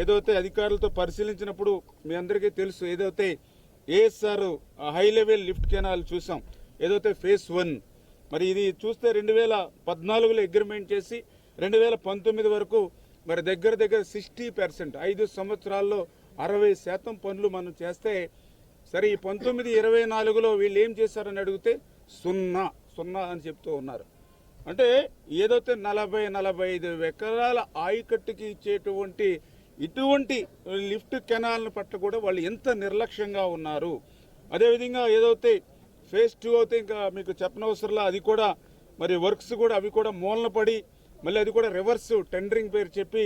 ఏదైతే అధికారులతో పరిశీలించినప్పుడు మీ అందరికీ తెలుసు, ఏదైతే ASR high level lift canal చూసాం, ఏదైతే ఫేజ్ 1 మరి ఇది చూస్తే 2014లో అగ్రిమెంట్ చేసి 2019 వరకు మరి దగ్గర 60%, 5 సంవత్సరాల్లో 60% పనులు మనం చేస్తే, సరే ఈ 19-24లో వీళ్ళు ఏం చేశారని అడిగితే 0 అని చెప్తూ ఉన్నారు. అంటే ఏదైతే 40-45 ఎకరాల ఆయకట్టుకి ఇచ్చేటువంటి ఇటువంటి లిఫ్ట్ కెనాల్ పట్ల కూడా వాళ్ళు ఎంత నిర్లక్ష్యంగా ఉన్నారు. అదేవిధంగా ఏదైతే ఫేజ్ 2 అయితే ఇంకా మీకు చెప్పనవసరంలా, అది కూడా మరి వర్క్స్ కూడా అవి కూడా మూలన పడి మళ్ళీ అది కూడా రివర్స్ టెండరింగ్ పేరు చెప్పి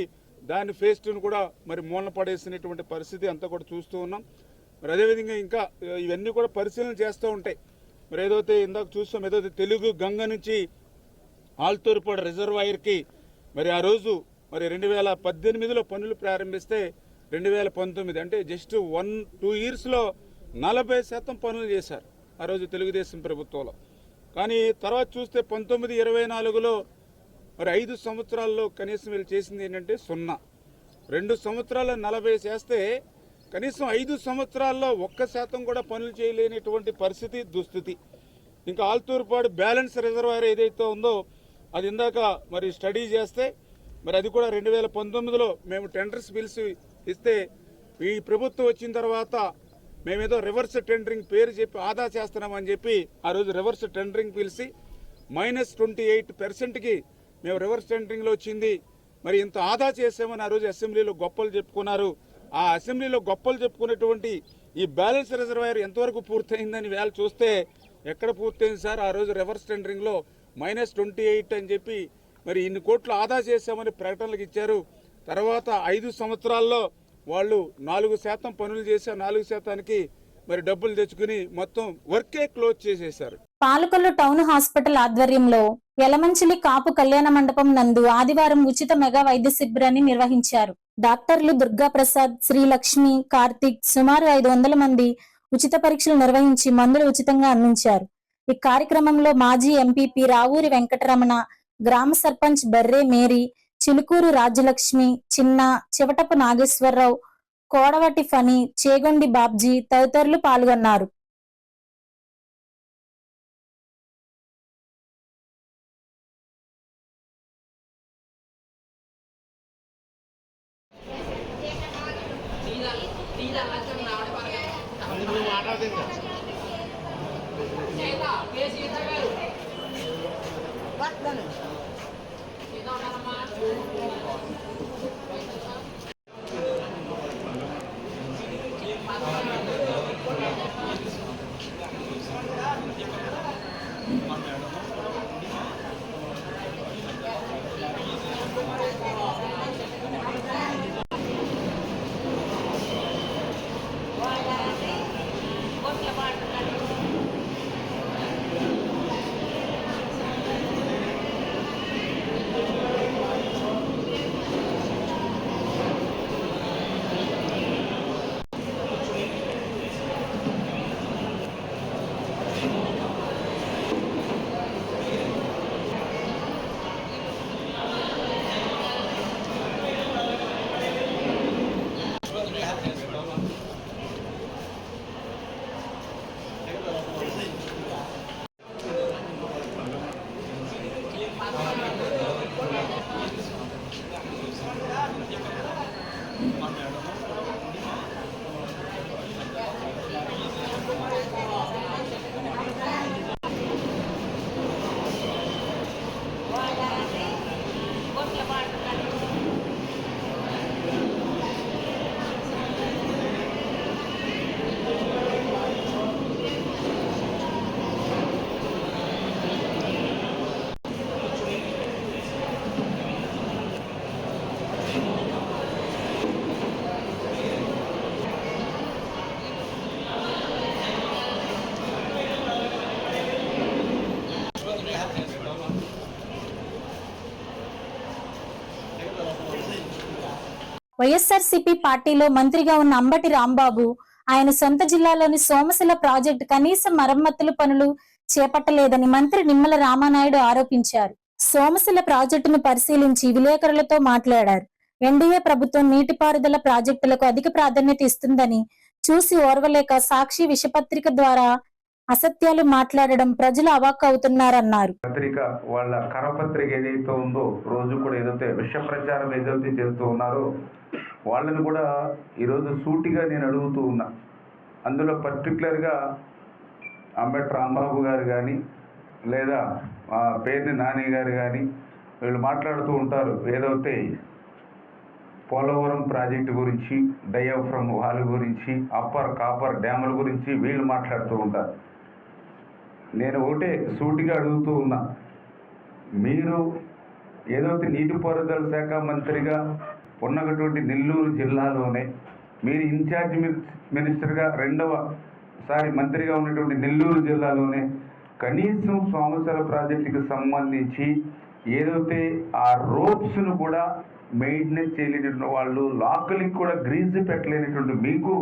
దాని ఫేజ్ 2ను కూడా మరి మూలన పడేసినటువంటి పరిస్థితి అంతా కూడా చూస్తూ ఉన్నాం. మరి అదేవిధంగా ఇంకా ఇవన్నీ కూడా పరిశీలన చేస్తూ ఉంటాయి. మరి ఏదైతే ఇందాక చూస్తాం, ఏదైతే తెలుగు గంగ నుంచి ఆల్తూర్పాడు రిజర్వాయర్కి మరి ఆ రోజు మరి 2018లో పనులు ప్రారంభిస్తే 2019 అంటే జస్ట్ 1-2 ఇయర్స్లో 40% పనులు చేశారు ఆ రోజు తెలుగుదేశం ప్రభుత్వంలో. కానీ తర్వాత చూస్తే 19-24లో మరి 5 సంవత్సరాల్లో కనీసం వీళ్ళు చేసింది ఏంటంటే 0. 2 సంవత్సరాల్లో 40 చేస్తే కనీసం 5 సంవత్సరాల్లో 1% కూడా పనులు చేయలేనిటువంటి పరిస్థితి, దుస్థితి. ఇంకా ఆల్తూర్పాడు బ్యాలెన్స్ రిజర్వాయర్ ఏదైతే ఉందో అది ఇందాక మరి స్టడీ చేస్తే మరి అది కూడా 2019లో మేము టెండర్స్ పిలిచి ఇస్తే ఈ ప్రభుత్వం వచ్చిన తర్వాత మేమేదో రివర్స్ టెండరింగ్ పేరు చెప్పి ఆదా చేస్తున్నామని చెప్పి ఆ రోజు రివర్స్ టెండరింగ్ పిలిచి -28%కి మేము రివర్స్ టెండరింగ్లో వచ్చింది. మరి ఇంత ఆదా చేసామని ఆ రోజు అసెంబ్లీలో గొప్పలు చెప్పుకున్నారు. ఆ అసెంబ్లీలో గొప్పలు చెప్పుకున్నటువంటి ఈ బ్యాలెన్స్ రిజర్వాయర్ ఎంతవరకు పూర్తయిందని వేళ చూస్తే ఎక్కడ పూర్తయింది సార్? ఆ రోజు రివర్స్ టెండరింగ్లో -28 అని చెప్పి మరి ఇన్ని కోట్లు ఆదా చేశామని ప్రకటనలకు ఇచ్చారు. తర్వాత 5 సంవత్సరాల్లో వాళ్ళు 4% పనులు చేసి 4%కి మరి డబ్బులు తెచ్చుకుని మొత్తం వర్కే క్లోజ్ చేసేశారు. పాలకొల్లు టౌన్ హాస్పిటల్ ఆధ్వర్యంలో యలమంచిలి కాపు కళ్యాణ మండపం నందు ఆదివారం ఉచిత మెగా వైద్య శిబిరాన్ని నిర్వహించారు. డాక్టర్లు దుర్గా ప్రసాద్, శ్రీలక్ష్మి, కార్తిక్ సుమారు 500 మంది ఉచిత పరీక్షలు నిర్వహించి మందులు ఉచితంగా అందించారు. ఈ కార్యక్రమంలో మాజీ ఎంపీపీ రావూరి వెంకటరమణ, గ్రామ సర్పంచ్ బర్రే మేరీ, చిలుకూరు రాజ్యలక్ష్మి, చిన్న, చివటపు నాగేశ్వరరావు, కోడవటి ఫణి, చేగొండి బాబ్జీ తదితరులు పాల్గొన్నారు. వైఎస్ఆర్సీపీ పార్టీలో మంత్రిగా ఉన్న అంబటి రాంబాబు ఆయన సొంత జిల్లాలోని సోమశిల ప్రాజెక్టు కనీస మరమ్మతుల పనులు చేపట్టలేదని మంత్రి నిమ్మల రామానాయుడు ఆరోపించారు. సోమశిల ప్రాజెక్టును పరిశీలించి విలేకరులతో మాట్లాడారు. ఎన్డీఏ ప్రభుత్వం నీటిపారుదల ప్రాజెక్టులకు అధిక ప్రాధాన్యత ఇస్తుందని చూసి ఓర్వలేక సాక్షి విషపత్రిక ద్వారా అసత్యాలు మాట్లాడడం ప్రజలు అవాక్కు అవుతున్నారన్నారు. పత్రిక వాళ్ళ కరపత్రిక ఏదైతే ఉందో రోజు కూడా ఏదైతే విష ప్రచారం ఏదైతే చేస్తూ ఉన్నారో వాళ్ళని కూడా ఈరోజు సూటిగా నేను అడుగుతూ ఉన్నా. అందులో పర్టికులర్గా అంబటి రాంబాబు గారు కానీ లేదా పేర్ని నాని గారు కానీ వీళ్ళు మాట్లాడుతూ ఉంటారు. ఏదైతే పోలవరం ప్రాజెక్టు గురించి, డయాఫ్రమ్ వాల్ గురించి, అప్పర్ కాపర్ డ్యాముల గురించి వీళ్ళు మాట్లాడుతూ ఉంటారు. నేను ఒకటే సూటిగా అడుగుతూ ఉన్నా, మీరు ఏదైతే నీటిపారుదల శాఖ మంత్రిగా ఉన్నటువంటి నెల్లూరు జిల్లాలోనే మీరు ఇన్ఛార్జ్ మినిస్టర్గా రెండవసారి మంత్రిగా ఉన్నటువంటి నెల్లూరు జిల్లాలోనే కనీసం సోమశిల ప్రాజెక్టుకి సంబంధించి ఏదైతే ఆ రోప్స్ను కూడా మెయింటెనెన్స్ చేయలేనటువంటి వాళ్ళు, లాకులకి కూడా గ్రీజు పెట్టలేనటువంటి మీకు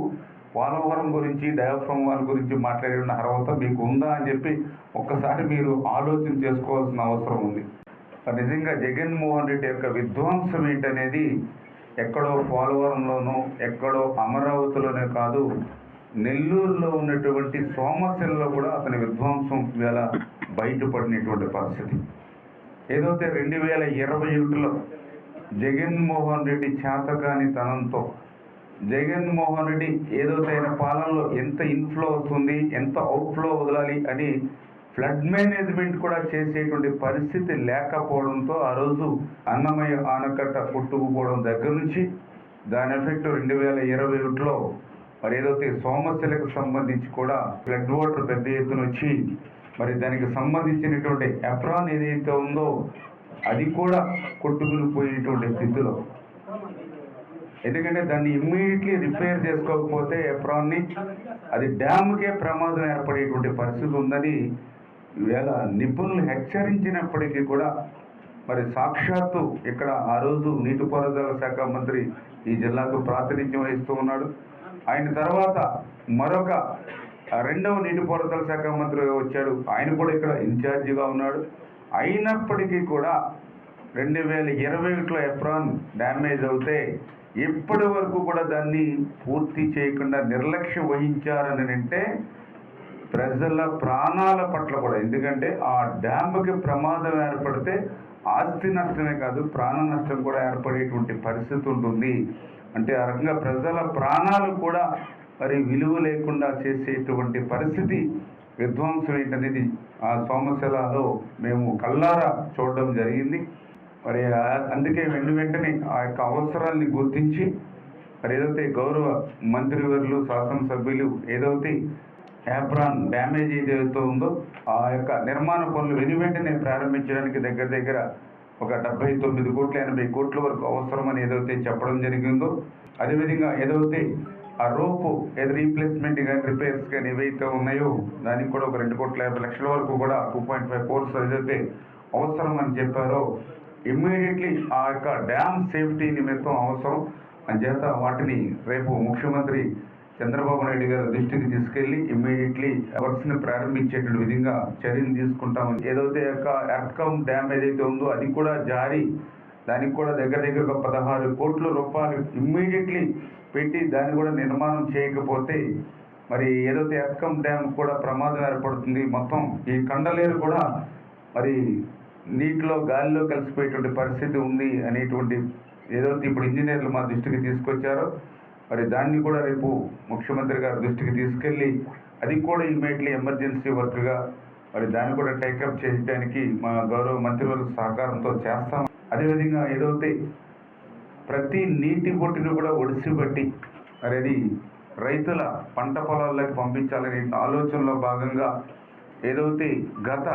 పోలవరం గురించి, డయాఫ్రమ్ వాల్ గురించి మాట్లాడే అర్హత మీకు ఉందా అని చెప్పి ఒక్కసారి మీరు ఆలోచన చేసుకోవాల్సిన అవసరం ఉంది. నిజంగా జగన్మోహన్ రెడ్డి యొక్క విధ్వంసం ఏంటనేది ఎక్కడో పోలవరంలోనూ ఎక్కడో అమరావతిలోనే కాదు, నెల్లూరులో ఉన్నటువంటి సోమశిలలో కూడా అతని విధ్వంసం ఇవాళ బయటపడినటువంటి పరిస్థితి. ఏదైతే 2021లో జగన్మోహన్ రెడ్డి చేతకాని తనంతో, జగన్మోహన్ రెడ్డి ఏదైతే ఆయన పాలనలో ఎంత ఇన్ఫ్లో వస్తుంది, ఎంత అవుట్ఫ్లో వదలాలి అని ఫ్లడ్ మేనేజ్మెంట్ కూడా చేసేటువంటి పరిస్థితి లేకపోవడంతో ఆ రోజు అన్నమయ్య ఆనకట్ట కొట్టుకుపోవడం దగ్గర నుంచి దాని ఎఫెక్ట్ 2021లో మరి ఏదైతే సోమశిలకు సంబంధించి కూడా ఫ్లడ్ వాటర్ పెద్ద ఎత్తున వచ్చి మరి దానికి సంబంధించినటువంటి ఎప్రాన్ ఏదైతే ఉందో అది కూడా కొట్టుకుని పోయేటువంటి స్థితిలో, ఎందుకంటే దాన్ని ఇమ్మీడియట్లీ రిపేర్ చేసుకోకపోతే ఎప్రాన్ని అది డ్యామ్కే ప్రమాదం ఏర్పడేటువంటి పరిస్థితి ఉందని ఈవేళ నిపుణులు హెచ్చరించినప్పటికీ కూడా మరి సాక్షాత్తు ఇక్కడ ఆ రోజు నీటిపారుదల శాఖ మంత్రి ఈ జిల్లాకు ప్రాతినిధ్యం వహిస్తూ ఉన్నాడు. ఆయన తర్వాత మరొక రెండవ నీటిపారుదల శాఖ మంత్రి వచ్చాడు, ఆయన కూడా ఇక్కడ ఇన్ఛార్జిగా ఉన్నాడు. అయినప్పటికీ కూడా 2021లో ఎప్రాన్ డ్యామేజ్ అవుతే ఇప్పటి వరకు కూడా దాన్ని పూర్తి చేయకుండా నిర్లక్ష్యం వహించారని అంటే ప్రజల ప్రాణాల పట్ల కూడా, ఎందుకంటే ఆ డ్యామ్కి ప్రమాదం ఏర్పడితే ఆస్తి నష్టమే కాదు ప్రాణ నష్టం కూడా ఏర్పడేటువంటి పరిస్థితి ఉంటుంది. అంటే ఆ రకంగా ప్రజల ప్రాణాలు కూడా మరి విలువ లేకుండా చేసేటువంటి పరిస్థితి విధ్వంసం ఏంటనేది ఆ సోమశిలలో మేము కళ్ళారా చూడడం జరిగింది. మరి అందుకే వెంటనే ఆ యొక్క అవసరాల్ని గుర్తించి మరి ఏదైతే గౌరవ మంత్రివర్యులు, శాసనసభ్యులు ఏదైతే ఎప్రాన్ డ్యామేజ్ ఏదైతే ఉందో ఆ యొక్క నిర్మాణ పనులు వెంటనే ప్రారంభించడానికి దగ్గర ఒక 79 కోట్ల 80 కోట్ల వరకు అవసరమని ఏదైతే చెప్పడం జరిగిందో, అదేవిధంగా ఏదైతే ఆ రోపు ఏదో రీప్లేస్మెంట్ కానీ రిపేర్స్ కానీ ఏవైతే ఉన్నాయో దానికి కూడా ఒక 2,50,00,000 వరకు కూడా 2.5 కోర్స్ ఏదైతే అవసరం అని చెప్పారో ఇమ్మీడియట్లీ ఆ యొక్క డ్యామ్ సేఫ్టీ నిమిత్తం అవసరం అని చేత వాటిని రేపు ముఖ్యమంత్రి చంద్రబాబు నాయుడు గారి దృష్టికి తీసుకెళ్లి ఇమ్మీడియట్లీ వర్క్స్ని ప్రారంభించేటువంటి విధంగా చర్యలు తీసుకుంటామని. ఏదైతే యొక్క ఎర్త్కమ్ డ్యామ్ ఏదైతే ఉందో అది కూడా జారీ, దానికి కూడా దగ్గర ఒక 16 కోట్ల రూపాయలు ఇమ్మీడియట్లీ పెట్టి దాన్ని కూడా నిర్మాణం చేయకపోతే మరి ఏదైతే ఎర్త్కమ్ డ్యామ్ కూడా ప్రమాదం ఏర్పడుతుంది. మొత్తం ఈ కండలేరు కూడా మరి నీటిలో గాలిలో కలిసిపోయేటువంటి పరిస్థితి ఉంది అనేటువంటి ఏదైతే ఇప్పుడు ఇంజనీర్లు మా దృష్టికి తీసుకొచ్చారో మరి దాన్ని కూడా రేపు ముఖ్యమంత్రి గారి దృష్టికి తీసుకెళ్ళి అది కూడా ఇమ్మీడియట్లీ ఎమర్జెన్సీ వర్క్గా మరి దాన్ని కూడా టేకప్ చేయడానికి మా గౌరవ మంత్రివర్గ సహకారంతో చేస్తాం. అదేవిధంగా ఏదైతే ప్రతి నీటి బొట్టును కూడా ఒడిసిబట్టి మరి అది రైతుల పంట పొలాల్లోకి పంపించాలనే ఆలోచనలో భాగంగా ఏదైతే గత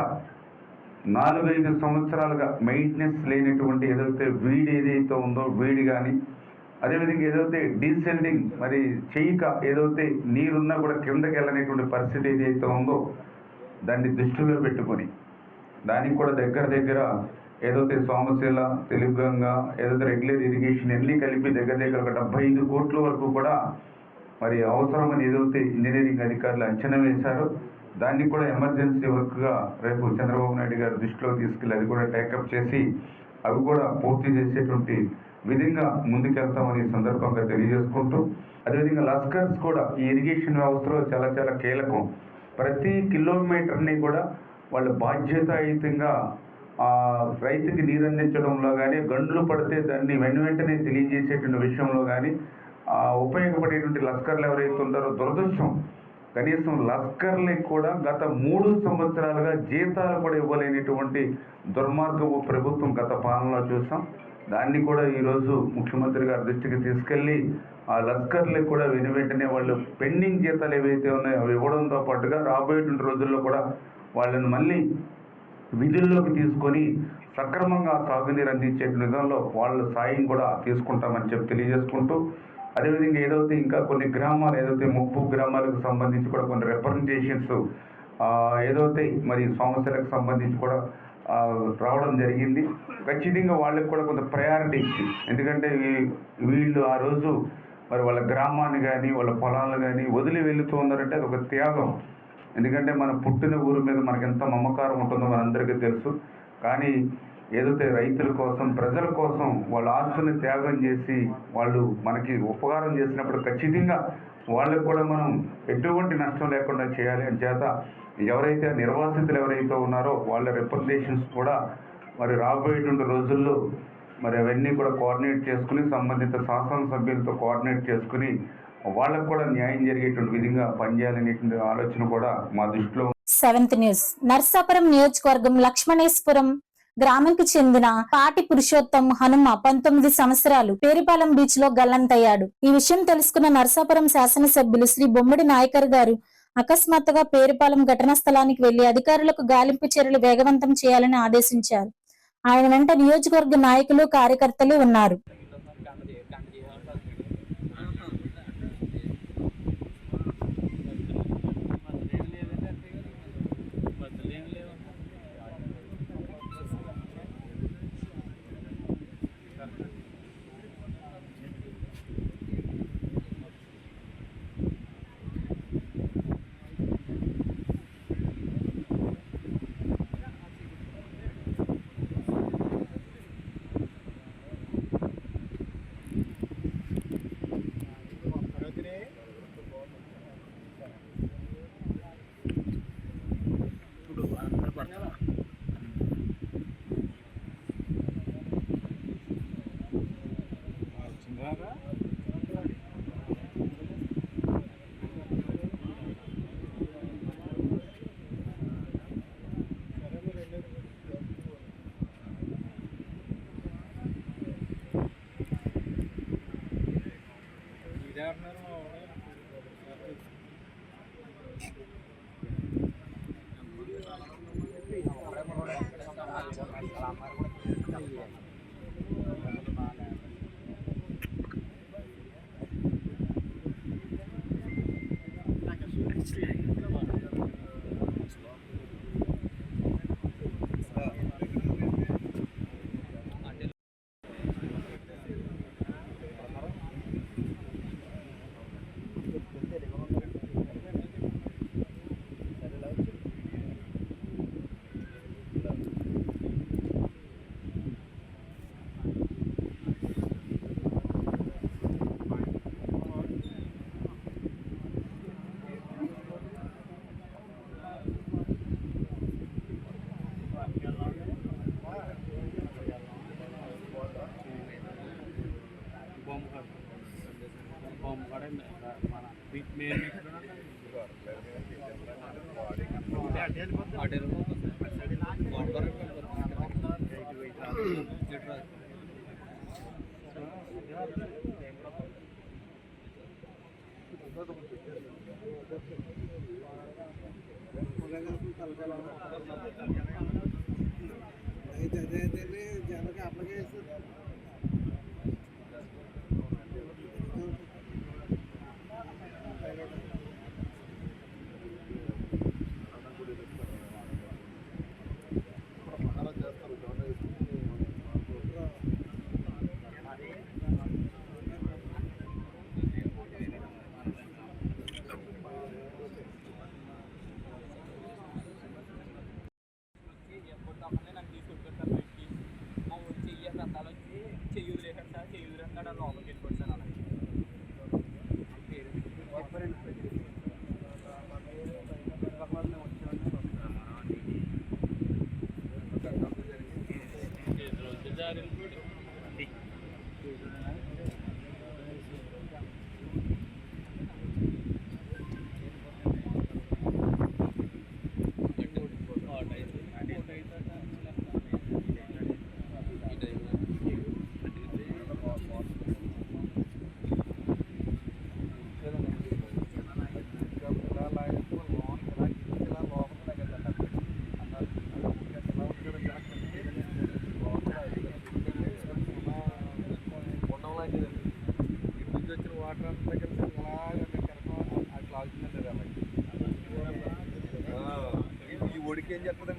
4-5 సంవత్సరాలుగా మెయింటెనెన్స్ లేనటువంటి ఏదైతే వీడి ఏదైతే ఉందో వీడి కానీ, అదేవిధంగా ఏదైతే డీసెల్డింగ్ మరి చేయక ఏదైతే నీరున్నా కూడా కిందకి వెళ్ళనేటువంటి పరిస్థితి ఏదైతే ఉందో దాన్ని దృష్టిలో పెట్టుకొని దానికి కూడా దగ్గర ఏదైతే సోమశిల, తెలుగుగంగా, ఏదైతే రెగ్యులర్ ఇరిగేషన్ అన్నీ కలిపి దగ్గర ఒక 75 కోట్ల వరకు కూడా మరి అవసరమని ఏదైతే ఇంజనీరింగ్ అధికారులు అంచనా వేశారో దాన్ని కూడా ఎమర్జెన్సీ వర్క్గా రేపు చంద్రబాబు నాయుడు గారి దృష్టిలో తీసుకెళ్ళి అది కూడా టేకప్ చేసి అవి కూడా పూర్తి చేసేటువంటి విధంగా ముందుకెళ్తామని సందర్భంగా తెలియజేసుకుంటూ, అదేవిధంగా లస్కర్స్ కూడా ఈ ఇరిగేషన్ వ్యవస్థలో చాలా కీలకం. ప్రతి కిలోమీటర్ని కూడా వాళ్ళ బాధ్యతాయుతంగా రైతుకి నీరు అందించడంలో కానీ, గండ్లు పడితే దాన్ని వెంటనే తెలియజేసేటువంటి విషయంలో కానీ ఉపయోగపడేటువంటి లస్కర్లు ఎవరైతే ఉంటారో దురదృష్టం కనీసం లస్కర్లకు కూడా గత 3 సంవత్సరాలుగా జీతాలు కూడా ఇవ్వలేనటువంటి దుర్మార్గపు ప్రభుత్వం గత పాలనలో చూసాం. దాన్ని కూడా ఈరోజు ముఖ్యమంత్రి గారి దృష్టికి తీసుకెళ్ళి ఆ లస్కర్లకు కూడా వెంటనే వాళ్ళు పెండింగ్ జీతాలు ఏవైతే ఉన్నాయో అవి ఇవ్వడంతో పాటుగా రాబోయేటువంటి రోజుల్లో కూడా వాళ్ళని మళ్ళీ విధుల్లోకి తీసుకొని సక్రమంగా సాగునీరు అందించే విధంలో వాళ్ళ సాయం కూడా తీసుకుంటామని చెప్పి తెలియజేసుకుంటూ, అదేవిధంగా ఏదైతే ఇంకా కొన్ని గ్రామాలు ఏదైతే ముప్పు గ్రామాలకు సంబంధించి కూడా కొన్ని రిప్రజెంటేషన్స్ ఏదైతే మరి సమస్యలకు సంబంధించి కూడా రావడం జరిగింది. ఖచ్చితంగా వాళ్ళకి కూడా కొంత ప్రయారిటీ ఇచ్చి, ఎందుకంటే వీళ్ళు ఆ రోజు మరి వాళ్ళ గ్రామాన్ని కానీ వాళ్ళ పొలాలను కానీ వదిలి వెళుతూ ఉన్నారంటే అది ఒక త్యాగం. ఎందుకంటే మన పుట్టిన ఊరి మీద మనకి ఎంత మమకారం ఉంటుందో మనందరికీ తెలుసు. కానీ ఏదైతే రైతుల కోసం ప్రజల కోసం వాళ్ళ ఆస్తుని త్యాగం చేసి వాళ్ళు మనకి ఉపకారం చేసినప్పుడు ఖచ్చితంగా వాళ్ళకు కూడా మనం ఎటువంటి నష్టం లేకుండా చేయాలి అని చేత ఎవరైతే నిర్వాసితులు ఎవరైతే ఉన్నారో వాళ్ళ రిప్రజెంటేషన్స్ కూడా మరి రాబోయేటువంటి రోజుల్లో మరి అవన్నీ కూడా కోఆర్డినేట్ చేసుకుని సంబంధిత శాసనసభ్యులతో కోఆర్డినేట్ చేసుకుని వాళ్ళకు కూడా న్యాయం జరిగేటువంటి విధంగా పనిచేయాలనేటువంటి ఆలోచన కూడా మా దృష్టిలో. 7th news. నర్సాపురం నియోజకవర్గం లక్ష్మణేశ్వరం గ్రామంకి చెందిన పాటి పురుషోత్తం హనుమ 19 సంవత్సరాలు పేరుపాలెం బీచ్ లో గల్లంతయ్యాడు. ఈ విషయం తెలుసుకున్న నర్సాపురం శాసనసభ్యులు శ్రీ బొమ్మడి నాయకర్ గారు అకస్మాత్తుగా పేరుపాలెం ఘటనా స్థలానికి వెళ్లి అధికారులకు గాలింపు చర్యలు వేగవంతం చేయాలని ఆదేశించారు. ఆయన వెంట నియోజకవర్గ నాయకులు కార్యకర్తలు ఉన్నారు.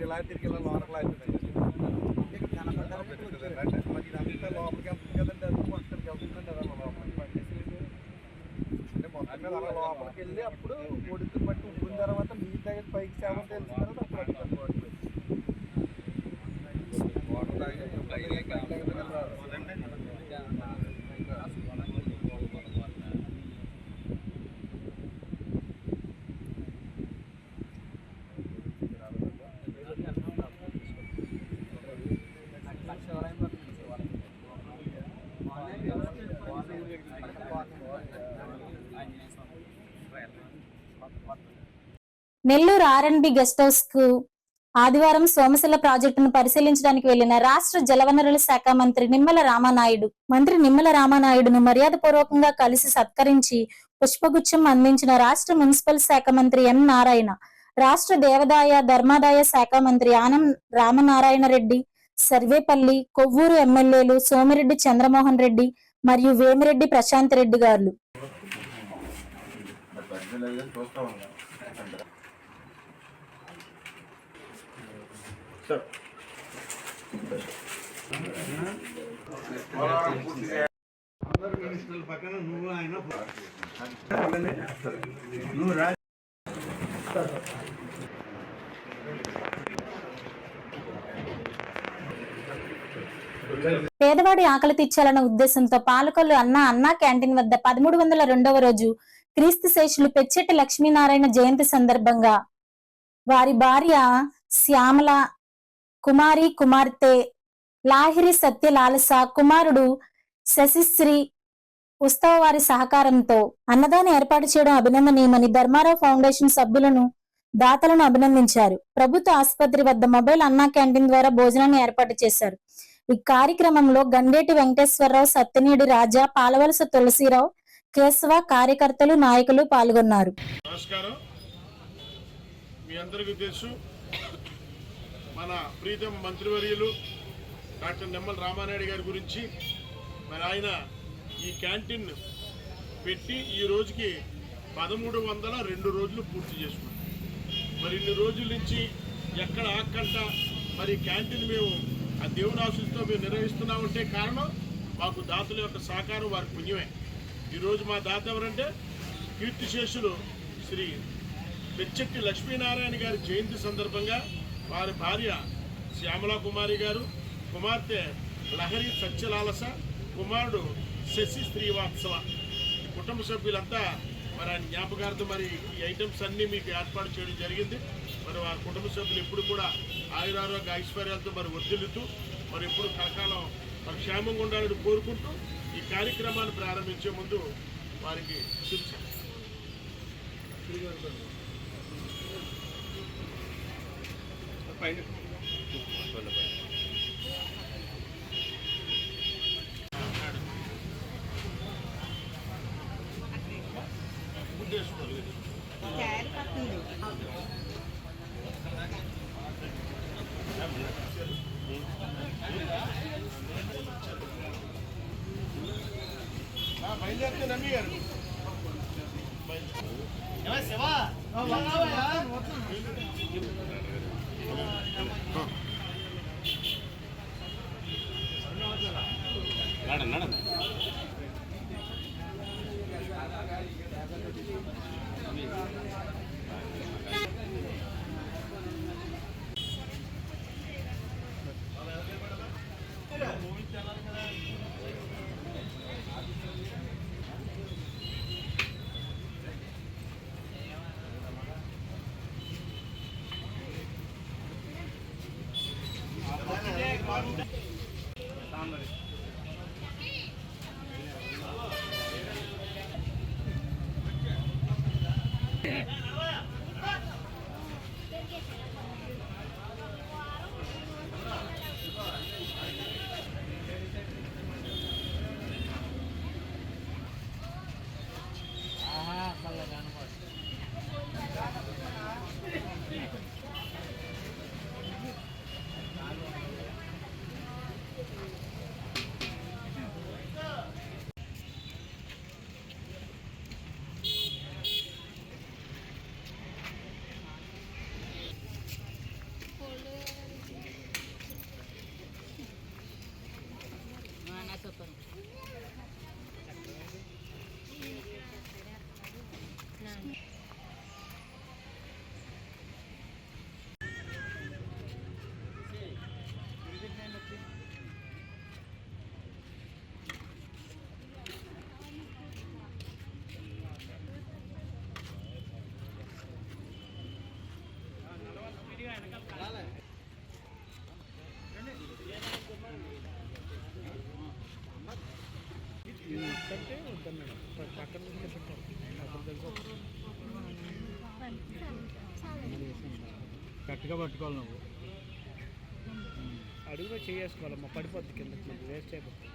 లోపలికి వెళ్ళి అప్పుడు కొడుకు బట్టి ఉబ్బిన తర్వాత మీ దగ్గర పైకి సేవ తెలిసిన తర్వాత నెల్లూరు ఆర్ఎండ్బి గెస్ట్ హౌస్ కు ఆదివారం సోమశిల ప్రాజెక్టును పరిశీలించడానికి వెళ్లిన రాష్ట్ర జలవనరుల శాఖ మంత్రి నిమ్మల రామానాయుడును మర్యాదపూర్వకంగా కలిసి సత్కరించి పుష్పగుచ్చం అందించిన రాష్ట్ర మున్సిపల్ శాఖ మంత్రి ఎన్ నారాయణ, రాష్ట్ర దేవాదాయ ధర్మాదాయ శాఖ మంత్రి ఆనం రామనారాయణ రెడ్డి, సర్వేపల్లి, కొవ్వూరు ఎమ్మెల్యేలు సోమిరెడ్డి చంద్రమోహన్ రెడ్డి మరియు వేమిరెడ్డి ప్రశాంత్ రెడ్డి గారు. పేదవాడి ఆకలి తీర్చాలన్న ఉద్దేశంతో పాలకొల్లు అన్నా క్యాంటీన్ వద్ద 1302వ రోజు క్రీస్తు శేషులు పెచ్చెట్టి లక్ష్మీనారాయణ జయంతి సందర్భంగా వారి భార్య శ్యామల, కుమార్తె లాహిరి సత్యలాలస, కుమారుడు శశిశ్రీ ఉత్సవ వారి సహకారంతో అన్నదానం ఏర్పాటు చేయడం అభినందనీయమని ధర్మారావు ఫౌండేషన్ సభ్యులను, దాతలను అభినందించారు. ప్రభుత్వ ఆసుపత్రి వద్ద మొబైల్ అన్నా క్యాంటీన్ ద్వారా భోజనాన్ని ఏర్పాటు చేశారు. ఈ కార్యక్రమంలో గండేటి వెంకటేశ్వరరావు, సత్యనేడి రాజా, పాలవలస తులసిరావు, కేశవ, కార్యకర్తలు, నాయకులు పాల్గొన్నారు. నమస్కారం. మీ అందరికీ తెలుసు, మన ప్రీతం మంత్రివర్యులు డాక్టర్ నిమ్మల రామానాయుడు గారి గురించి. మరి ఆయన ఈ క్యాంటీన్ పెట్టి ఈ రోజుకి 1302 రోజులు పూర్తి చేసుకున్నాం. మరి ఇన్ని రోజుల నుంచి ఎక్కడ ఆకంట మరి క్యాంటీన్ మేము ఆ దేవుని ఆశీస్సుతో మేము నిర్వహిస్తున్నామంటే కారణం మాకు దాతల యొక్క సహకారం, వారి పుణ్యమే. ఈరోజు మా దాత ఎవరంటే కీర్తిశేషులు శ్రీ పెచ్చెట్టి లక్ష్మీనారాయణ గారి జయంతి సందర్భంగా వారి భార్య శ్యామలా కుమారి గారు, కుమార్తె లహరి సత్యలాలస, కుమారుడు శశి శ్రీవాత్సవ, ఈ కుటుంబ సభ్యులంతా మరి ఆయన జ్ఞాపకార్థం మరి ఈ ఐటమ్స్ అన్నీ మీకు ఏర్పాటు చేయడం జరిగింది. మరి వారి కుటుంబ సభ్యులు ఎప్పుడు కూడా ఆయురారోగ్య ఐశ్వర్యాలతో మరి వర్ధిల్లుతూ మరి ఎప్పుడు కలకాలం మరి క్షేమంగా ఉండాలని కోరుకుంటూ ఈ కార్యక్రమాన్ని ప్రారంభించే ముందు వారికి సూచన. బయలుదేరితే నమ్మి గారు గట్టిగా పట్టుకోవాలి, నువ్వు అడుగులో చేసుకోవాలమ్మా, పడిపోద్ది కిందకి, వేస్ట్ అయిపోతుంది.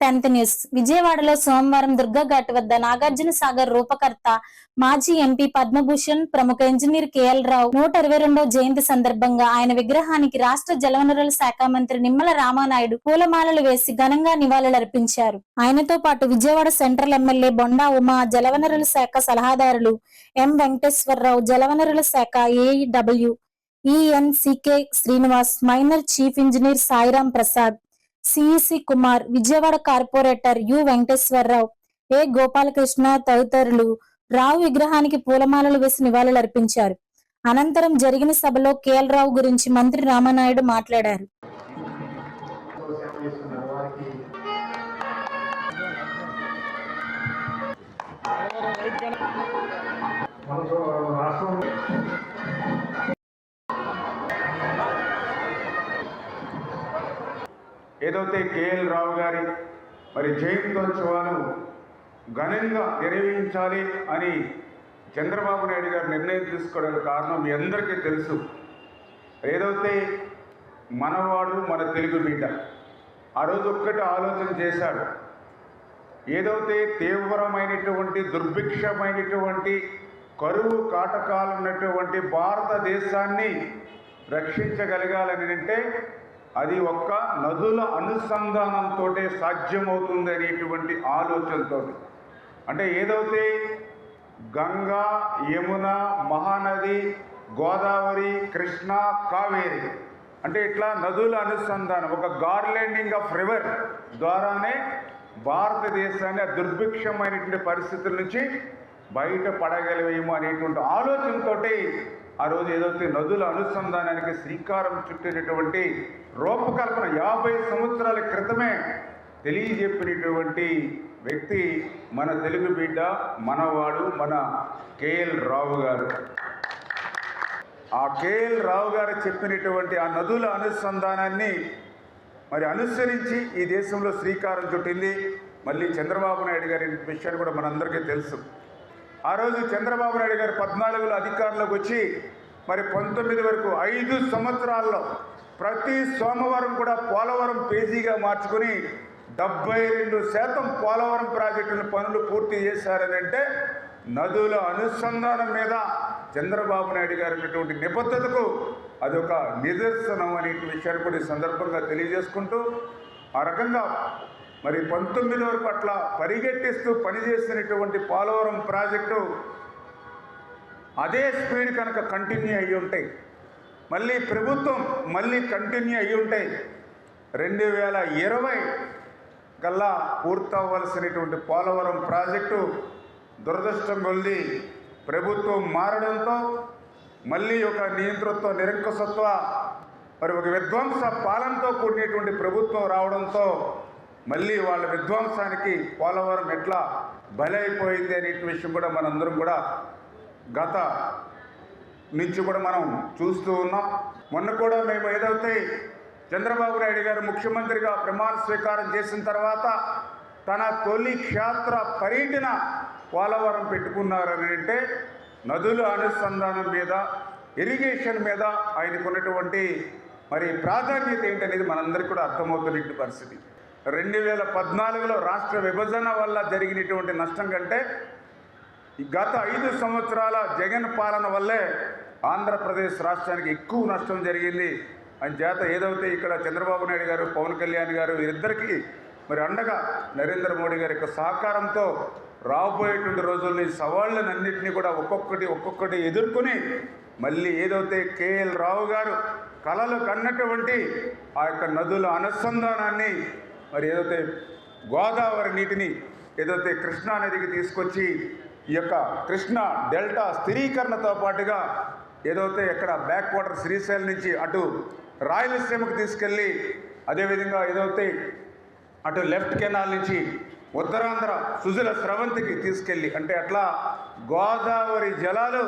Tenth news. విజయవాడలో సోమవారం దుర్గాఘాట్ వద్ద నాగార్జున సాగర్ రూపకర్త మాజీ ఎంపీ పద్మభూషణ్ ప్రముఖ ఇంజనీర్ కేఎల్ రావు 122వ జయంతి సందర్భంగా ఆయన విగ్రహానికి రాష్ట్ర జలవనరుల శాఖ మంత్రి నిమ్మల రామానాయుడు పూలమాలలు వేసి ఘనంగా నివాళులర్పించారు. ఆయనతో పాటు విజయవాడ సెంట్రల్ ఎమ్మెల్యే బొండా ఉమా, జలవనరుల శాఖ సలహాదారులు ఎం వెంకటేశ్వరరావు, జలవనరుల శాఖ AEW ENC K Srinivas, minor chief engineer Sairam Prasad, CEC Kumar, Vijayawada corporator U Venkateswararao, A Gopalakrishna తదితరులు రావు విగ్రహానికి పూలమాలలు వేసి నివాళులర్పించారు. అనంతరం జరిగిన సభలో కేఎల్ రావు గురించి మంత్రి రామానాయుడు మాట్లాడారు. ఏదైతే కేఎల్ రావు గారి మరి జయంతోత్సవాలు ఘనంగా నిర్వహించాలి అని చంద్రబాబు నాయుడు గారు నిర్ణయం తీసుకోవడానికి కారణం మీ అందరికీ తెలుసు. ఏదైతే మనవాడు మన తెలుగు బిడ్డ ఆ రోజు ఒక్కటి ఆలోచన చేశాడు. ఏదైతే తీవ్రమైనటువంటి దుర్భిక్షమైనటువంటి కరువు కాటకాలు ఉన్నటువంటి భారతదేశాన్ని రక్షించగలగాలని అంటే అది ఒక్క నదుల అనుసంధానంతో సాధ్యమవుతుంది అనేటువంటి ఆలోచనతో, అంటే ఏదైతే గంగా, యమున, మహానది, గోదావరి, కృష్ణ, కావేరి అంటే ఇట్లా నదుల అనుసంధానం, ఒక గార్లెండింగ్ ఆఫ్ రివర్ ద్వారానే భారతదేశాన్ని దుర్భిక్షమైనటువంటి పరిస్థితుల నుంచి బయటపడగలవేమో అనేటువంటి ఆలోచనతో ఆ రోజు ఏదైతే నదుల అనుసంధానానికి శ్రీకారం చుట్టినటువంటి రూపకల్పన 50 సంవత్సరాల క్రితమే తెలియజెప్పినటువంటి వ్యక్తి మన తెలుగు బిడ్డ, మనవాడు, మన కేఎల్ రావు గారు. ఆ కేఎల్ రావు గారు చెప్పినటువంటి ఆ నదుల అనుసంధానాన్ని మరి అనుసరించి ఈ దేశంలో శ్రీకారం చుట్టింది మళ్ళీ చంద్రబాబు నాయుడు గారి విషయాన్ని కూడా మనందరికీ తెలుసు. ఆ రోజు చంద్రబాబు నాయుడు గారు 14లో అధికారంలోకి వచ్చి మరి 19 వరకు 5 సంవత్సరాల్లో ప్రతి సోమవారం కూడా పోలవరం పేజీగా మార్చుకుని 72% పోలవరం ప్రాజెక్టుల పనులు పూర్తి చేశారని అంటే నదుల అనుసంధానం మీద చంద్రబాబు నాయుడు గారు ఉన్నటువంటి నిబద్ధతకు అదొక నిదర్శనం అనే విషయాన్ని కూడా ఈ సందర్భంగా తెలియజేసుకుంటూ ఆ రకంగా మరి 19 వరకు అట్లా పరిగెట్టిస్తూ పనిచేసినటువంటి పోలవరం ప్రాజెక్టు అదే స్పీడ్ కనుక కంటిన్యూ అయ్యి ఉంటాయి, మళ్ళీ ప్రభుత్వం కంటిన్యూ అయ్యి ఉంటాయి, 2020 కల్లా పూర్తవ్వాల్సినటువంటి పోలవరం ప్రాజెక్టు దురదృష్టం కొద్ది ప్రభుత్వం మారడంతో మళ్ళీ ఒక నియంతృత్వ నిరంకుశత్వ మరి ఒక విధ్వంస పాలనతో కూడినటువంటి ప్రభుత్వం రావడంతో మళ్ళీ వాళ్ళ విధ్వంసానికి పోలవరం ఎట్లా బలైపోయింది అనే విషయం కూడా మనందరం కూడా గత నుంచి కూడా మనం చూస్తూ ఉన్నాం. మొన్న కూడా మేము ఏదైతే చంద్రబాబు నాయుడు గారు ముఖ్యమంత్రిగా ప్రమాణ స్వీకారం చేసిన తర్వాత తన తొలి క్షేత్ర పర్యటన పోలవరం పెట్టుకున్నారని అంటే నదుల అనుసంధానం మీద, ఇరిగేషన్ మీద ఆయనకున్నటువంటి మరి ప్రాధాన్యత ఏంటనేది మనందరికీ కూడా అర్థమవుతున్న పరిస్థితి. 2014లో రాష్ట్ర విభజన వల్ల జరిగినటువంటి నష్టం కంటే గత 5 సంవత్సరాల జగన్ పాలన వల్లే ఆంధ్రప్రదేశ్ రాష్ట్రానికి ఎక్కువ నష్టం జరిగింది. అంచేత ఏదైతే ఇక్కడ చంద్రబాబు నాయుడు గారు, పవన్ కళ్యాణ్ గారు వీరిద్దరికీ మరి అండగా నరేంద్ర మోడీ గారి యొక్క సహకారంతో రాబోయేటువంటి రోజుల్లో ఈ సవాళ్ళనన్నింటినీ కూడా ఒక్కొక్కటి ఎదుర్కొని మళ్ళీ ఏదైతే కేఎల్ రావు గారు కలలు కన్నటువంటి ఆ యొక్క నదుల అనుసంధానాన్ని మరి ఏదైతే గోదావరి నీటిని ఏదైతే కృష్ణా నదికి తీసుకొచ్చి ఈ యొక్క కృష్ణా డెల్టా స్థిరీకరణతో పాటుగా ఏదైతే ఎక్కడ బ్యాక్ వాటర్ శ్రీశైలం నుంచి అటు రాయలసీమకు తీసుకెళ్ళి, అదేవిధంగా ఏదైతే అటు లెఫ్ట్ కెనాల్ నుంచి ఉత్తరాంధ్ర సుజల స్రవంతికి తీసుకెళ్ళి, అంటే అట్లా గోదావరి జలాలు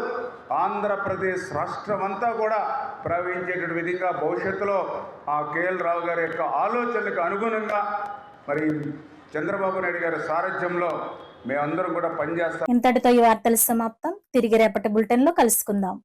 ఆంధ్రప్రదేశ్ రాష్ట్రం అంతా కూడా ప్రవహించేటువంటి విధంగా భవిష్యత్తులో ఆ కేఎల్ రావు గారి యొక్క ఆలోచనలకు అనుగుణంగా మరి చంద్రబాబు నాయుడు గారి సారథ్యంలో మేమందరం కూడా పనిచేస్తాం. ఇంతటితో ఈ వార్తలు సమాప్తం. తిరిగి రేపటి బులెటిన్ లో కలుసుకుందాం.